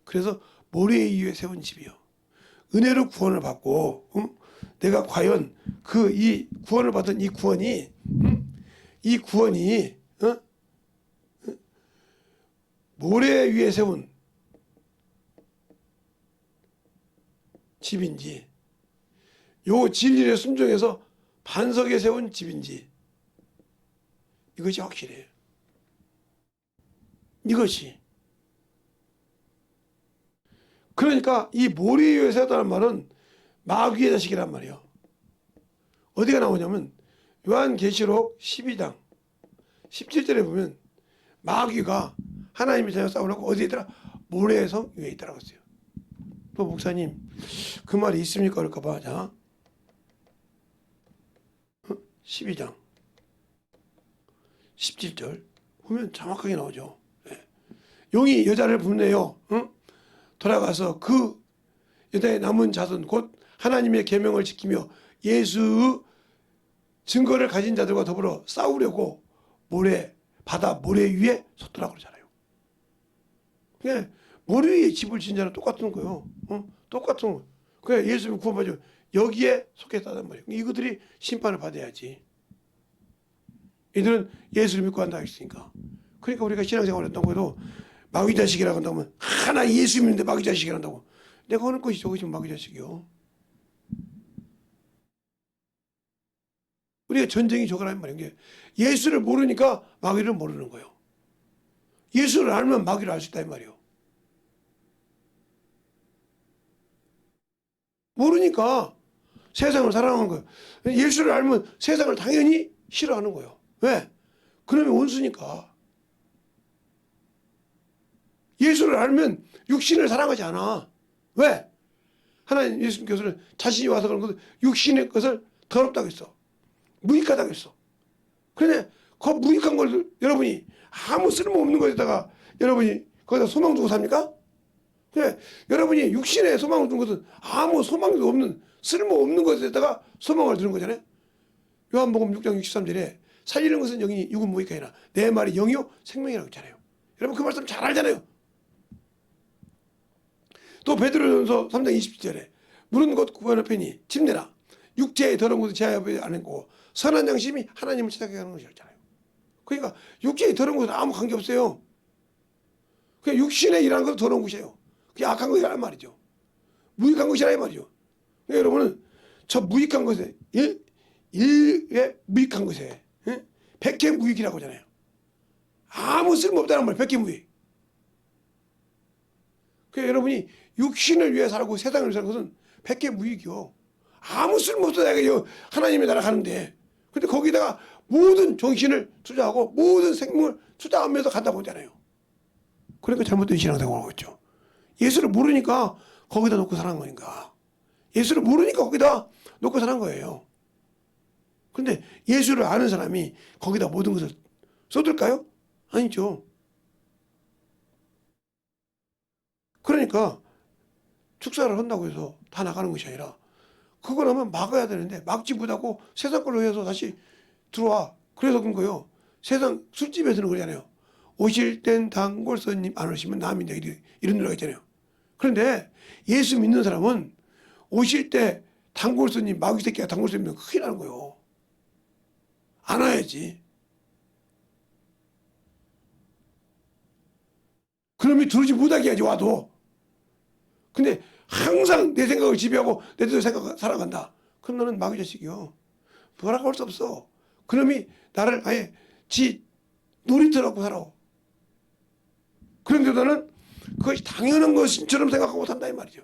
그래서 모래 위에 세운 집이요. 은혜로 구원을 받고 내가 과연 이 구원을 받은 이 구원이 모래 위에 세운 집인지 요 진리를 순종해서 반석에 세운 집인지 이것이 확실해요. 이것이. 그러니까 이 모래 위에 세웠다는 말은 마귀의 자식이란 말이에요. 어디가 나오냐면 요한계시록 12장 17절에 보면 마귀가 하나님의 자녀 싸우려고 어디에 있더라? 모래의 성 위에 있더라고 했어요. 또 목사님 그 말이 있습니까? 그럴까 봐. 자 12장 17절 보면 정확하게 나오죠. 네. 용이 여자를 붓네요. 돌아가서 그 여자의 남은 자손 곧 하나님의 계명을 지키며 예수의 증거를 가진 자들과 더불어 싸우려고 바다 모래 위에 섰더라고 그러잖아요. 그냥 모래 위에 집을 진 자는 똑같은 거예요. 똑같은 거. 그래 예수님 구원받죠. 여기에 속했다는 말이에요. 이것들이 심판을 받아야지. 이들은 예수를 믿고 한다 했으니까. 그러니까 우리가 신앙생활을 했던 거도 마귀 자식이라고 한다면 하나 예수 믿는데 마귀 자식이라고 한다고. 내가 하는 것이 저것이 마귀 자식이요. 우리가 전쟁이 저거란 말이에요. 예수를 모르니까 마귀를 모르는 거예요. 예수를 알면 마귀를 알 수 있다 이 말이에요. 모르니까 세상을 사랑하는 거예요. 예수를 알면 세상을 당연히 싫어하는 거예요. 왜? 그놈이 원수니까. 예수를 알면 육신을 사랑하지 않아. 왜? 하나님 예수님께서는 자신이 와서 그런 것을 육신의 것을 더럽다고 했어. 무익하다고 했어. 그런데 그 무익한 걸 여러분이 아무 쓸모없는 것에다가 여러분이 거기다 소망 두고 삽니까? 그래, 여러분이 육신에 소망을 둔 것은 아무 소망도 없는 쓸모없는 것에다가 소망을 두는 거잖아요. 요한복음 6장 63절에 살리는 것은 영이니 육은 무익하니라 내 말이 영이요 생명이라고 했잖아요. 여러분 그 말씀 잘 알잖아요. 또 베드로전서 3장 27절에 물은 곧 구원의 편이 침내라 육체의 더러운 것은 제하여 안 했고 선한 양심이 하나님을 찾아가게 하는 것이었잖아요. 그러니까 육체의 더러운 것은 아무 관계없어요. 그냥 육신에 일하는 것도 더러운 것이에요. 그게 악한 것이란 말이죠. 무익한 것이라 이 말이죠. 그러니까 여러분은 저 무익한 것에 일에 무익한 것에 백해무익이라고 하잖아요. 아무 쓸모없다는 말 백해무익. 그러니까 여러분이 육신을 위해 살고 세상을 위해 사는 것은 백해무익이요. 아무 쓸모없어 내가 하나님의 나라 가는데 근데 거기다가 모든 정신을 투자하고 모든 생명을 투자하면서 간다고 하잖아요. 그러니까 잘못된 신앙생활을 하고 있죠. 예수를 모르니까 거기다 놓고 사는 거니까. 예수를 모르니까 거기다 놓고 사는 거예요. 그런데 예수를 아는 사람이 거기다 모든 것을 쏟을까요? 아니죠. 그러니까 축사를 한다고 해서 다 나가는 것이 아니라 그걸 하면 막아야 되는데 막지 못하고 세상 걸로 해서 다시 들어와. 그래서 그런 거예요. 세상 술집에서는 그러잖아요. 오실 땐 단골 손님 안 오시면 남인데 이런 노래가 있잖아요. 그런데 예수 믿는 사람은 오실 때 단골 손님 마귀 새끼가 단골 손님이면 큰일 나는 거예요. 안 와야지. 그놈이 들어오지 못하게 해야지 와도. 근데 항상 내 생각을 지배하고 내 뜻대로 생각 살아간다. 그럼 너는 마귀 자식이요. 뭐라고 할 수 없어. 그놈이 나를 아예 지 놀이터라고 살아. 그런데 너는 그것이 당연한 것처럼 생각하고 산다 이 말이죠.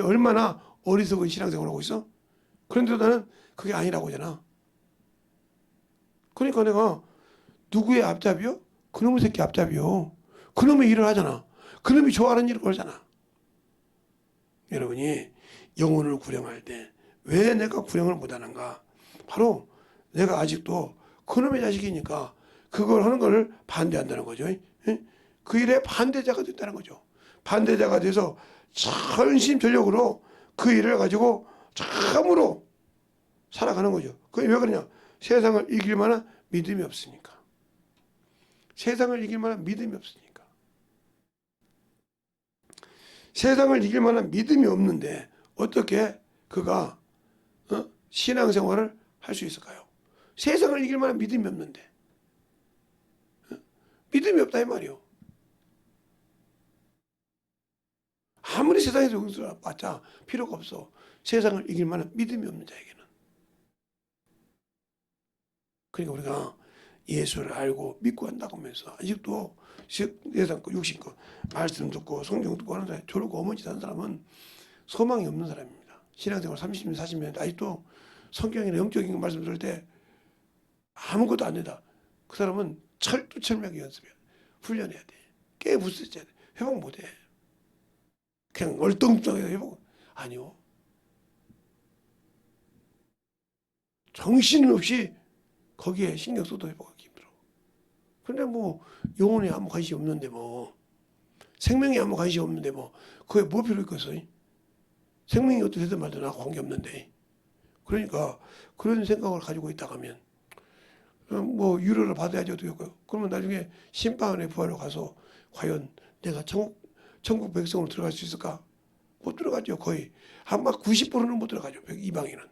얼마나 어리석은 신앙생활을 하고 있어? 그런데 나는 그게 아니라고 하잖아. 그러니까 내가 누구의 앞잡이요? 그놈의 새끼 앞잡이요. 그놈의 일을 하잖아. 그놈이 좋아하는 일을 걸잖아. 여러분이 영혼을 구령할 때 왜 내가 구령을 못하는가? 바로 내가 아직도 그놈의 자식이니까 그걸 하는 걸 반대한다는 거죠. 그 일에 반대자가 됐다는 거죠. 반대자가 돼서 전심전력으로 그 일을 가지고 참으로 살아가는 거죠. 그게 왜 그러냐? 세상을 이길 만한 믿음이 없으니까. 세상을 이길 만한 믿음이 없으니까. 세상을 이길 만한 믿음이 없는데 어떻게 그가 신앙생활을 할 수 있을까요? 세상을 이길 만한 믿음이 없는데. 믿음이 없다 이 말이요. 아무리 세상에서 용서를 받자 필요가 없어. 세상을 이길 만한 믿음이 없는 자에게는. 그러니까 우리가 예수를 알고 믿고 한다고 하면서 아직도 세상 거 육신 거 말씀 듣고 성경 듣고 하는 사람, 저러고 어머니 하는 사람은 소망이 없는 사람입니다. 신앙생활 30년 40년 아직도 성경이나 영적인 말씀 들을 때 아무것도 안 된다. 그 사람은 철두철미하게 연습해야 돼. 훈련해야 돼. 깨부수셔야 돼. 회복 못해. 그냥 얼렁뚱땅해서 회복. 아니요. 정신없이 거기에 신경 써도 회복하기 힘들어. 근데 뭐 영혼에 아무 관심이 없는데 뭐 생명에 아무 관심이 없는데 뭐 그게 뭐 필요 있겠어? 생명이 어떻게 되든 말든 나하고 관계없는데. 그러니까 그런 생각을 가지고 있다가 하면 뭐 유료를 받아야지 어떻게 할까요? 그러면 나중에 심판의 부활로 가서 과연 내가 천국 백성으로 들어갈 수 있을까? 못 들어가죠. 거의 아마 90%는 못 들어가죠. 이방인은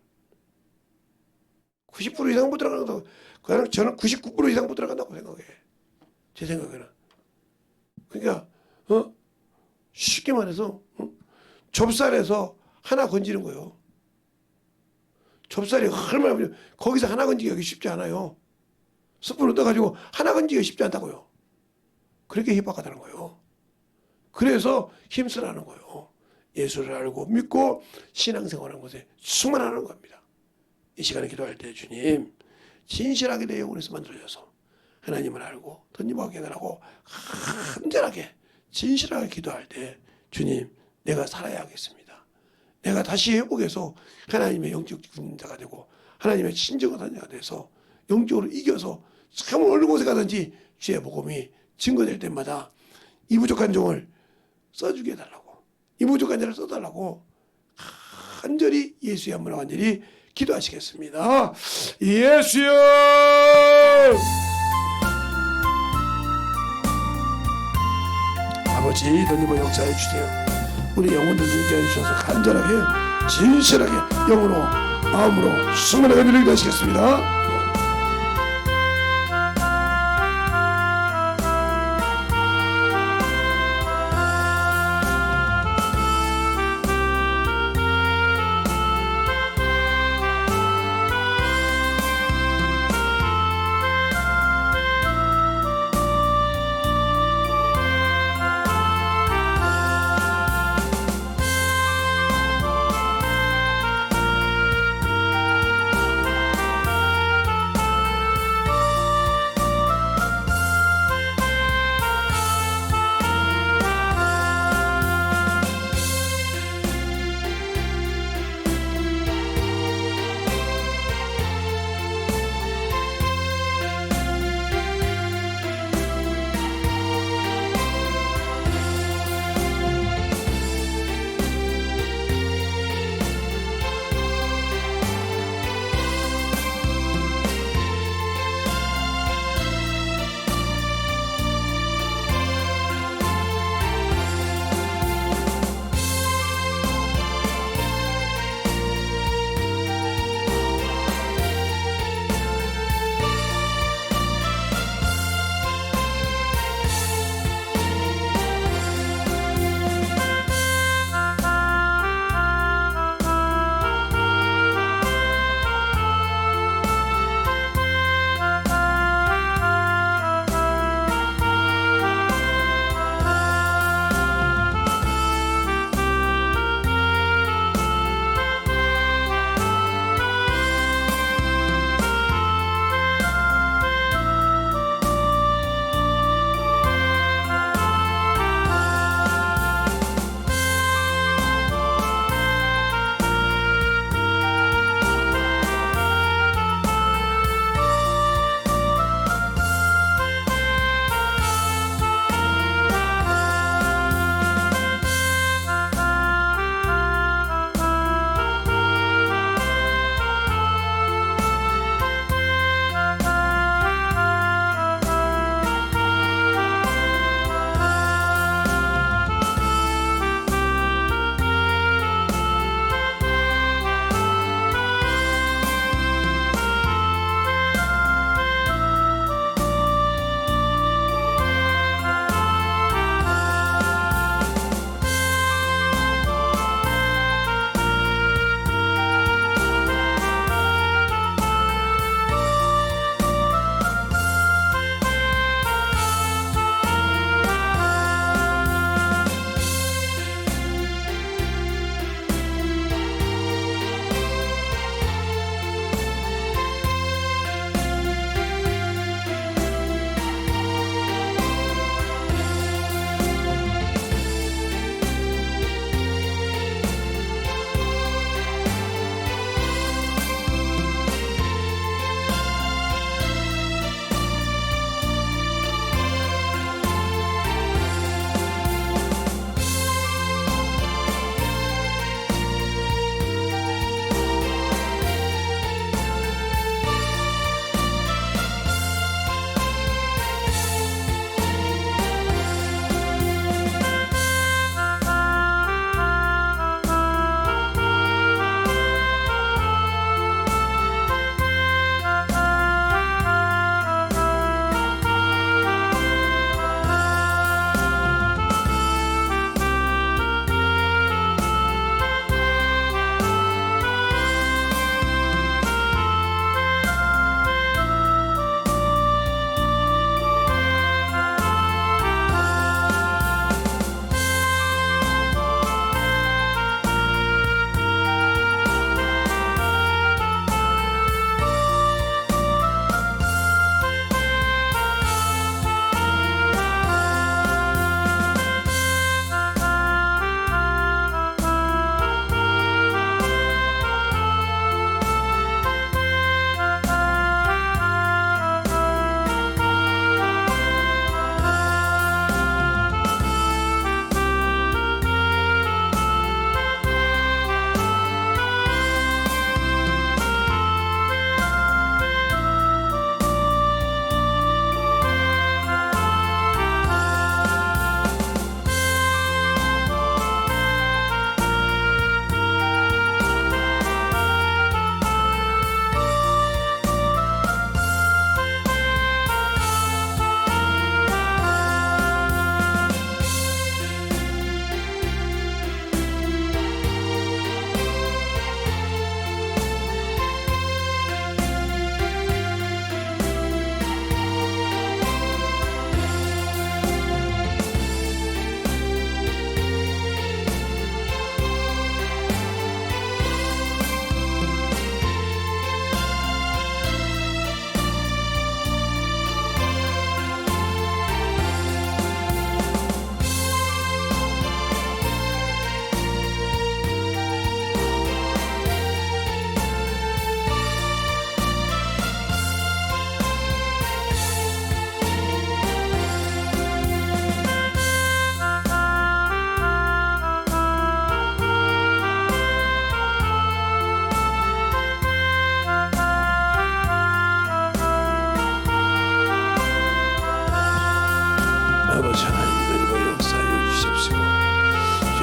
90% 이상 못 들어간다고. 그냥 저는 99% 이상 못 들어간다고 생각해. 제 생각에는. 그러니까 쉽게 말해서 좁쌀에서 하나 건지는 거예요. 좁쌀이 얼마나 거기서 하나 건지기가 쉽지 않아요. 스푼을 떠가지고 하나 건지기가 쉽지 않다고요. 그렇게 희박하다는 거예요. 그래서 힘쓰라는 거예요. 예수를 알고 믿고 신앙생활하는 것에 충만하는 겁니다. 이 시간에 기도할 때 주님 진실하게 내 영혼에서 만들어져서 하나님을 알고 던짐하고 깨달고 간절하게 진실하게 기도할 때 주님 내가 살아야 하겠습니다. 내가 다시 회복해서 하나님의 영적 군자가 되고 하나님의 친정한 자가 돼서 영적으로 이겨서 참 어느 곳에 가든지 주의 복음이 증거될 때마다 이 부족한 종을 써주게 해달라고, 이 부족한 자를 써달라고 간절히 예수의 한번 간절히 기도하시겠습니다. 예수여! 아버지 하나님의 역사해 주세요. 우리 영혼들 눈게 해주셔서 간절하게 진실하게 영으로 마음으로 충만하게 누리게 하시겠습니다.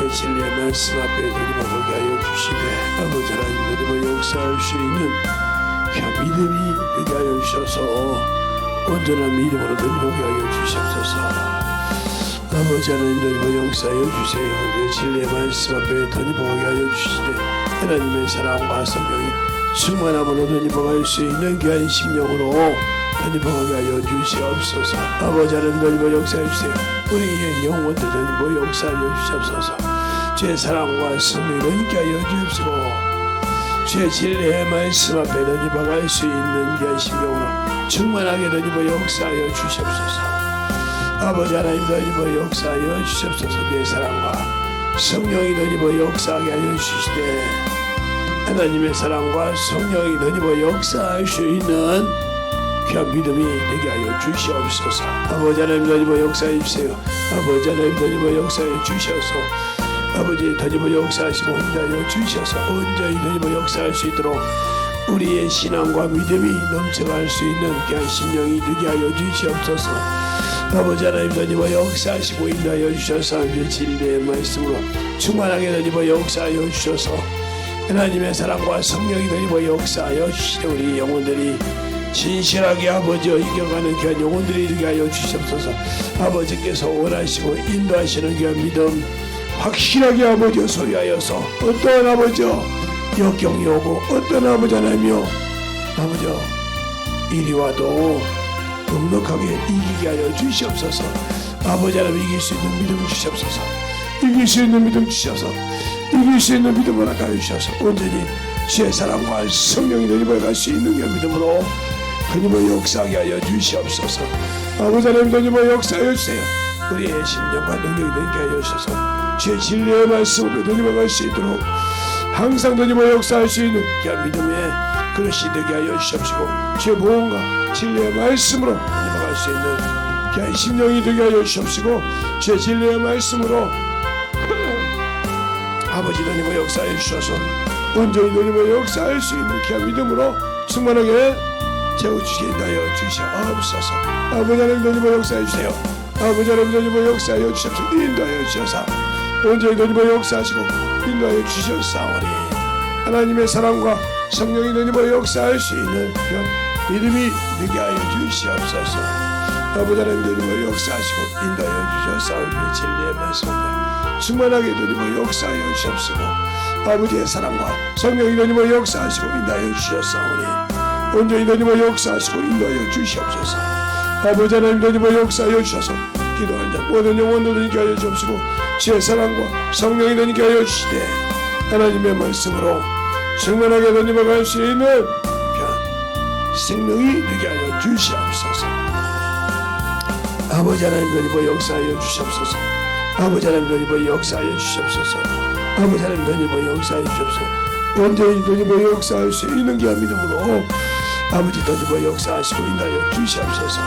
주의 진리의 말씀 앞에 드리보게 하여 주시되 아버지 하나님 드리고 역사할 수 있는 그 믿음이 되게 하여 주셔서 온전한 믿음으로 드리보게 하여 주시옵소서. 아버지 하나님 드리고 역사하여 주세요. 주의 진리의 말씀 앞에 드리보게 하여 주시되 하나님의 사랑과 성령이 충만함으로 드리보게 할 수 있는 귀한 심령으로 드리보게 하여 주시옵소서. 아버지 하나님 드리고 역사해 주세요. 우리의 영혼들 드리고 역사하여 주시옵소서. 주의 사랑과 성령을 있게 하여 주옵시고 주의 진리의 말씀 앞에 드리보게 할 수 있는 귀한 심령으로 충만하게 드리고 역사하여 주시옵소서. 아버지 하나님 드리고 역사하여 주시옵소서. 주의 사랑과 성령이 드리고 역사하게 하여 주시되 하나님의 사랑과 성령이 드리고 역사할 수 있는 귀한 믿음이 되게 하여 주시옵소서. 아버지 하나님 드리고 역사해 주세요. 아버지 하나님 드리고 역사해 주셔서 아버지 드리고 역사하시고 인도하여 주셔서 온전히 드리고 역사할 수 있도록 우리의 신앙과 믿음이 넘쳐갈 수 있는 귀한 심령이 되게 하여 주시옵소서. 아버지 하나님 드리고 역사하시고 인도하여 주셔서 진리의 말씀으로 충만하게 드리고 역사하여 주셔서 하나님의 사랑과 성령이 드리고 역사하여 주시되 우리 영혼들이 진실하게 아버지여 이겨가는 귀한 영혼들이 되게 하여 주시옵소서. 아버지께서 원하시고 인도하시는 귀한 믿음 확실하게 아버지여 소유하여서 어떠한 아버지여 역경이 오고 어떤 아버지 하나님이여 아버지여 이리 와도 넉넉하게 이기게 하여 주시옵소서. 아버지 하나님 이길 수 있는 믿음 주시옵소서. 이길 수 있는 믿음 주셔서 이길 수 있는 믿음을 허락하여 주셔서 온전히 주의 사랑과 성령이 내리고 갈 수 있는 그 믿음으로 그님을 역사하게 하여 주시옵소서. 아버지 하나님 그님을 역사하여 주세요. 우리의 심령과 능력이 되게 하여 주셔서 주의 진리의 말씀으로 그님을 갈 수 있도록 항상 그님을 역사할 수 있는 그 믿음의 그릇이 되게 하여 주시옵시고 주의 보험과 진리의 말씀으로 그님을 갈 수 있는 그 심령이 되게 하여 주시옵시고 주의 진리의 말씀으로 아버지 하나님의 역사해 주셔서 온전히 하나님의 역사할 수 있는 귀한 믿음으로 충만하게 채워주시게 하여 주시옵소서. 아버지 하나님 하나님의 역사해 주세요. 아버지 하나님 하나님의 역사하여 주셔서 인도하여 주셔서 온전히 하나님의 역사하시고 인도하여 주셨사오니 하나님의 사랑과 성령이 하나님의 역사할 수 있는 귀한 믿음이 되게 하여 주시옵소서. 아버지 하나님 하나님의 역사하시고 인도하여 주셨사오니 진리의 말씀을 충만하게 드리고 역사하여 주옵시고 아버지의 사랑과 성령이 드리고 역사하시고 인도하여 주셨사오니 온전히 드리고 역사하시고 인도하여 주시옵소서. 아버지 하나님 드리고 역사하여 주셔서 기도한 자 모든 영혼도 드리게 하여 주옵시고 주의 사랑과 성령이 드리게 하여 주시되 하나님의 말씀으로 충만하게 드리고 갈 수 있는 생명이 되게 하여 주시옵소서. 아버지 하나님 드리고 역사하여 주시옵소서. 아버지 하나님 드리고 역사하여 주시옵소서. 아버지 하나님 드리고 역사하여 주시옵소서. 온전히 드리고 역사할 수 있는 귀한 믿음으로 아버지 드리고 역사하시고 인도하여 주시옵소서.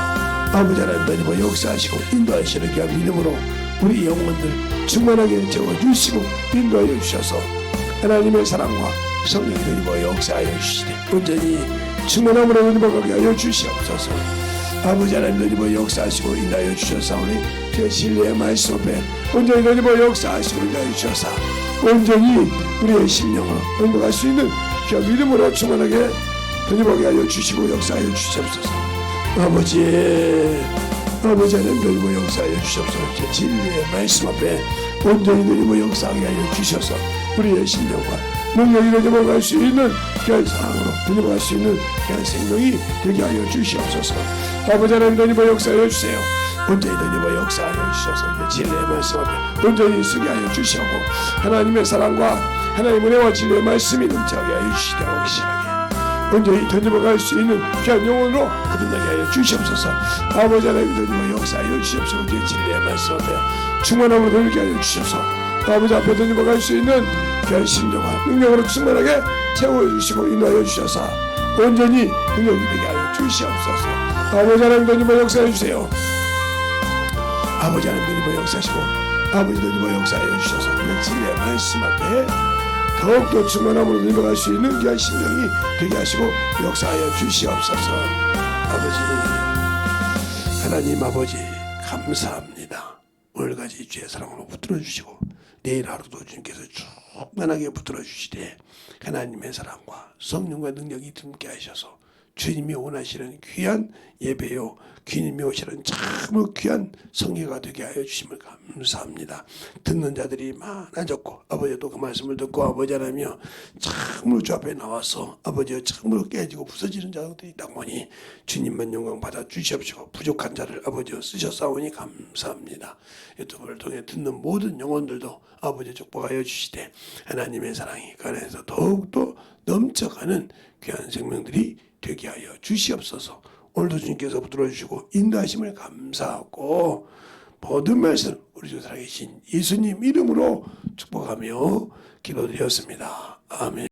아버지 하나님 드리고 역사하시고 인도하시는 귀한 믿음으로 우리 영혼들 충만하게 채워주시고 인도하여 주셔서 하나님의 사랑과 성령이 드리고 역사하여 주시되 온전히 충만함으로 드리고 하여 주시옵소서. 아버지 하나님 드리고 역사하시고 인도하여 주셔서오니 제 진리의 말씀 앞에 온전히 드리고 역사하시고 인도하여 주셔서 온전히 우리의 심령으로 응답할 수 있는 그 믿음으로 충만하게 드리고 하여 주시고 역사하여 주시옵소서. 아버지 하나님 드리고 역사하여 주시옵소서. 제 진리의 말씀 앞에 온전히 드리고 역사하게 하여 주셔서 우리의 심령과 능력이 되게 갈 수 있는 귀한 사랑으로 드리고 갈 수 있는 귀한 생명이 되게 하여 주시옵소서. 아버지 하나님 드리고 역사하여 주세요. 온전히 드리고 역사하여 주셔서 진리의 말씀 앞에 온전히 쓰게 하여 주시고 하나님의 사랑과 하나님의 은혜와 진리의 말씀이 넘쳐나게 하여 주시되 확실하게 온전히 드리고 갈 수 있는 귀한 영혼으로 거듭나게 하여 주시옵소서. 아버지 하나님 드리고 역사하여 주시옵소서. 진리의 말씀 앞에 충만함으로 드리게 하여 주셔서 아버지 앞에 드리고 갈 수 있는 귀한 심령과 능력으로 충만하게 채워주시고 인도하여 주셔서 온전히 능력이 되게 하여 주시옵소서. 아버지 하나님 드리고 역사해 주세요. 아버지 하나님 드리고 역사하시고 아버지 드리고 역사하여 주셔서 진리의 말씀 앞에 더욱더 충만함으로 드리고 갈 수 있는 귀한 심령이 되게 하시고 역사하여 주시옵소서. 아버지 하나님 아버지 감사합니다. 오늘까지 주의 사랑으로 붙들어 주시고 내일 하루도 주님께서 충만하게 붙들어 주시되 하나님의 사랑과 성령과 능력이 듬게 하셔서 주님이 원하시는 귀한 예배요 주님이 오시는 참으로 귀한 성회가 되게 하여 주심을 감사합니다. 듣는 자들이 많아졌고 아버지도 그 말씀을 듣고 아버지 하나며 참으로 주 앞에 나와서 아버지여 참으로 깨지고 부서지는 자들이 있다 보니 주님만 영광 받아 주시옵시고 부족한 자를 아버지여 쓰셨사오니 감사합니다. 유튜브를 통해 듣는 모든 영혼들도 아버지 축복하여 주시되 하나님의 사랑이 그 안에서 더욱더 넘쳐가는 귀한 생명들이 되게 하여 주시옵소서. 오늘도 주님께서 붙들어 주시고 인도하심을 감사하고 모든 말씀 우리 주 살아계신 예수님 이름으로 축복하며 기도드렸습니다. 아멘.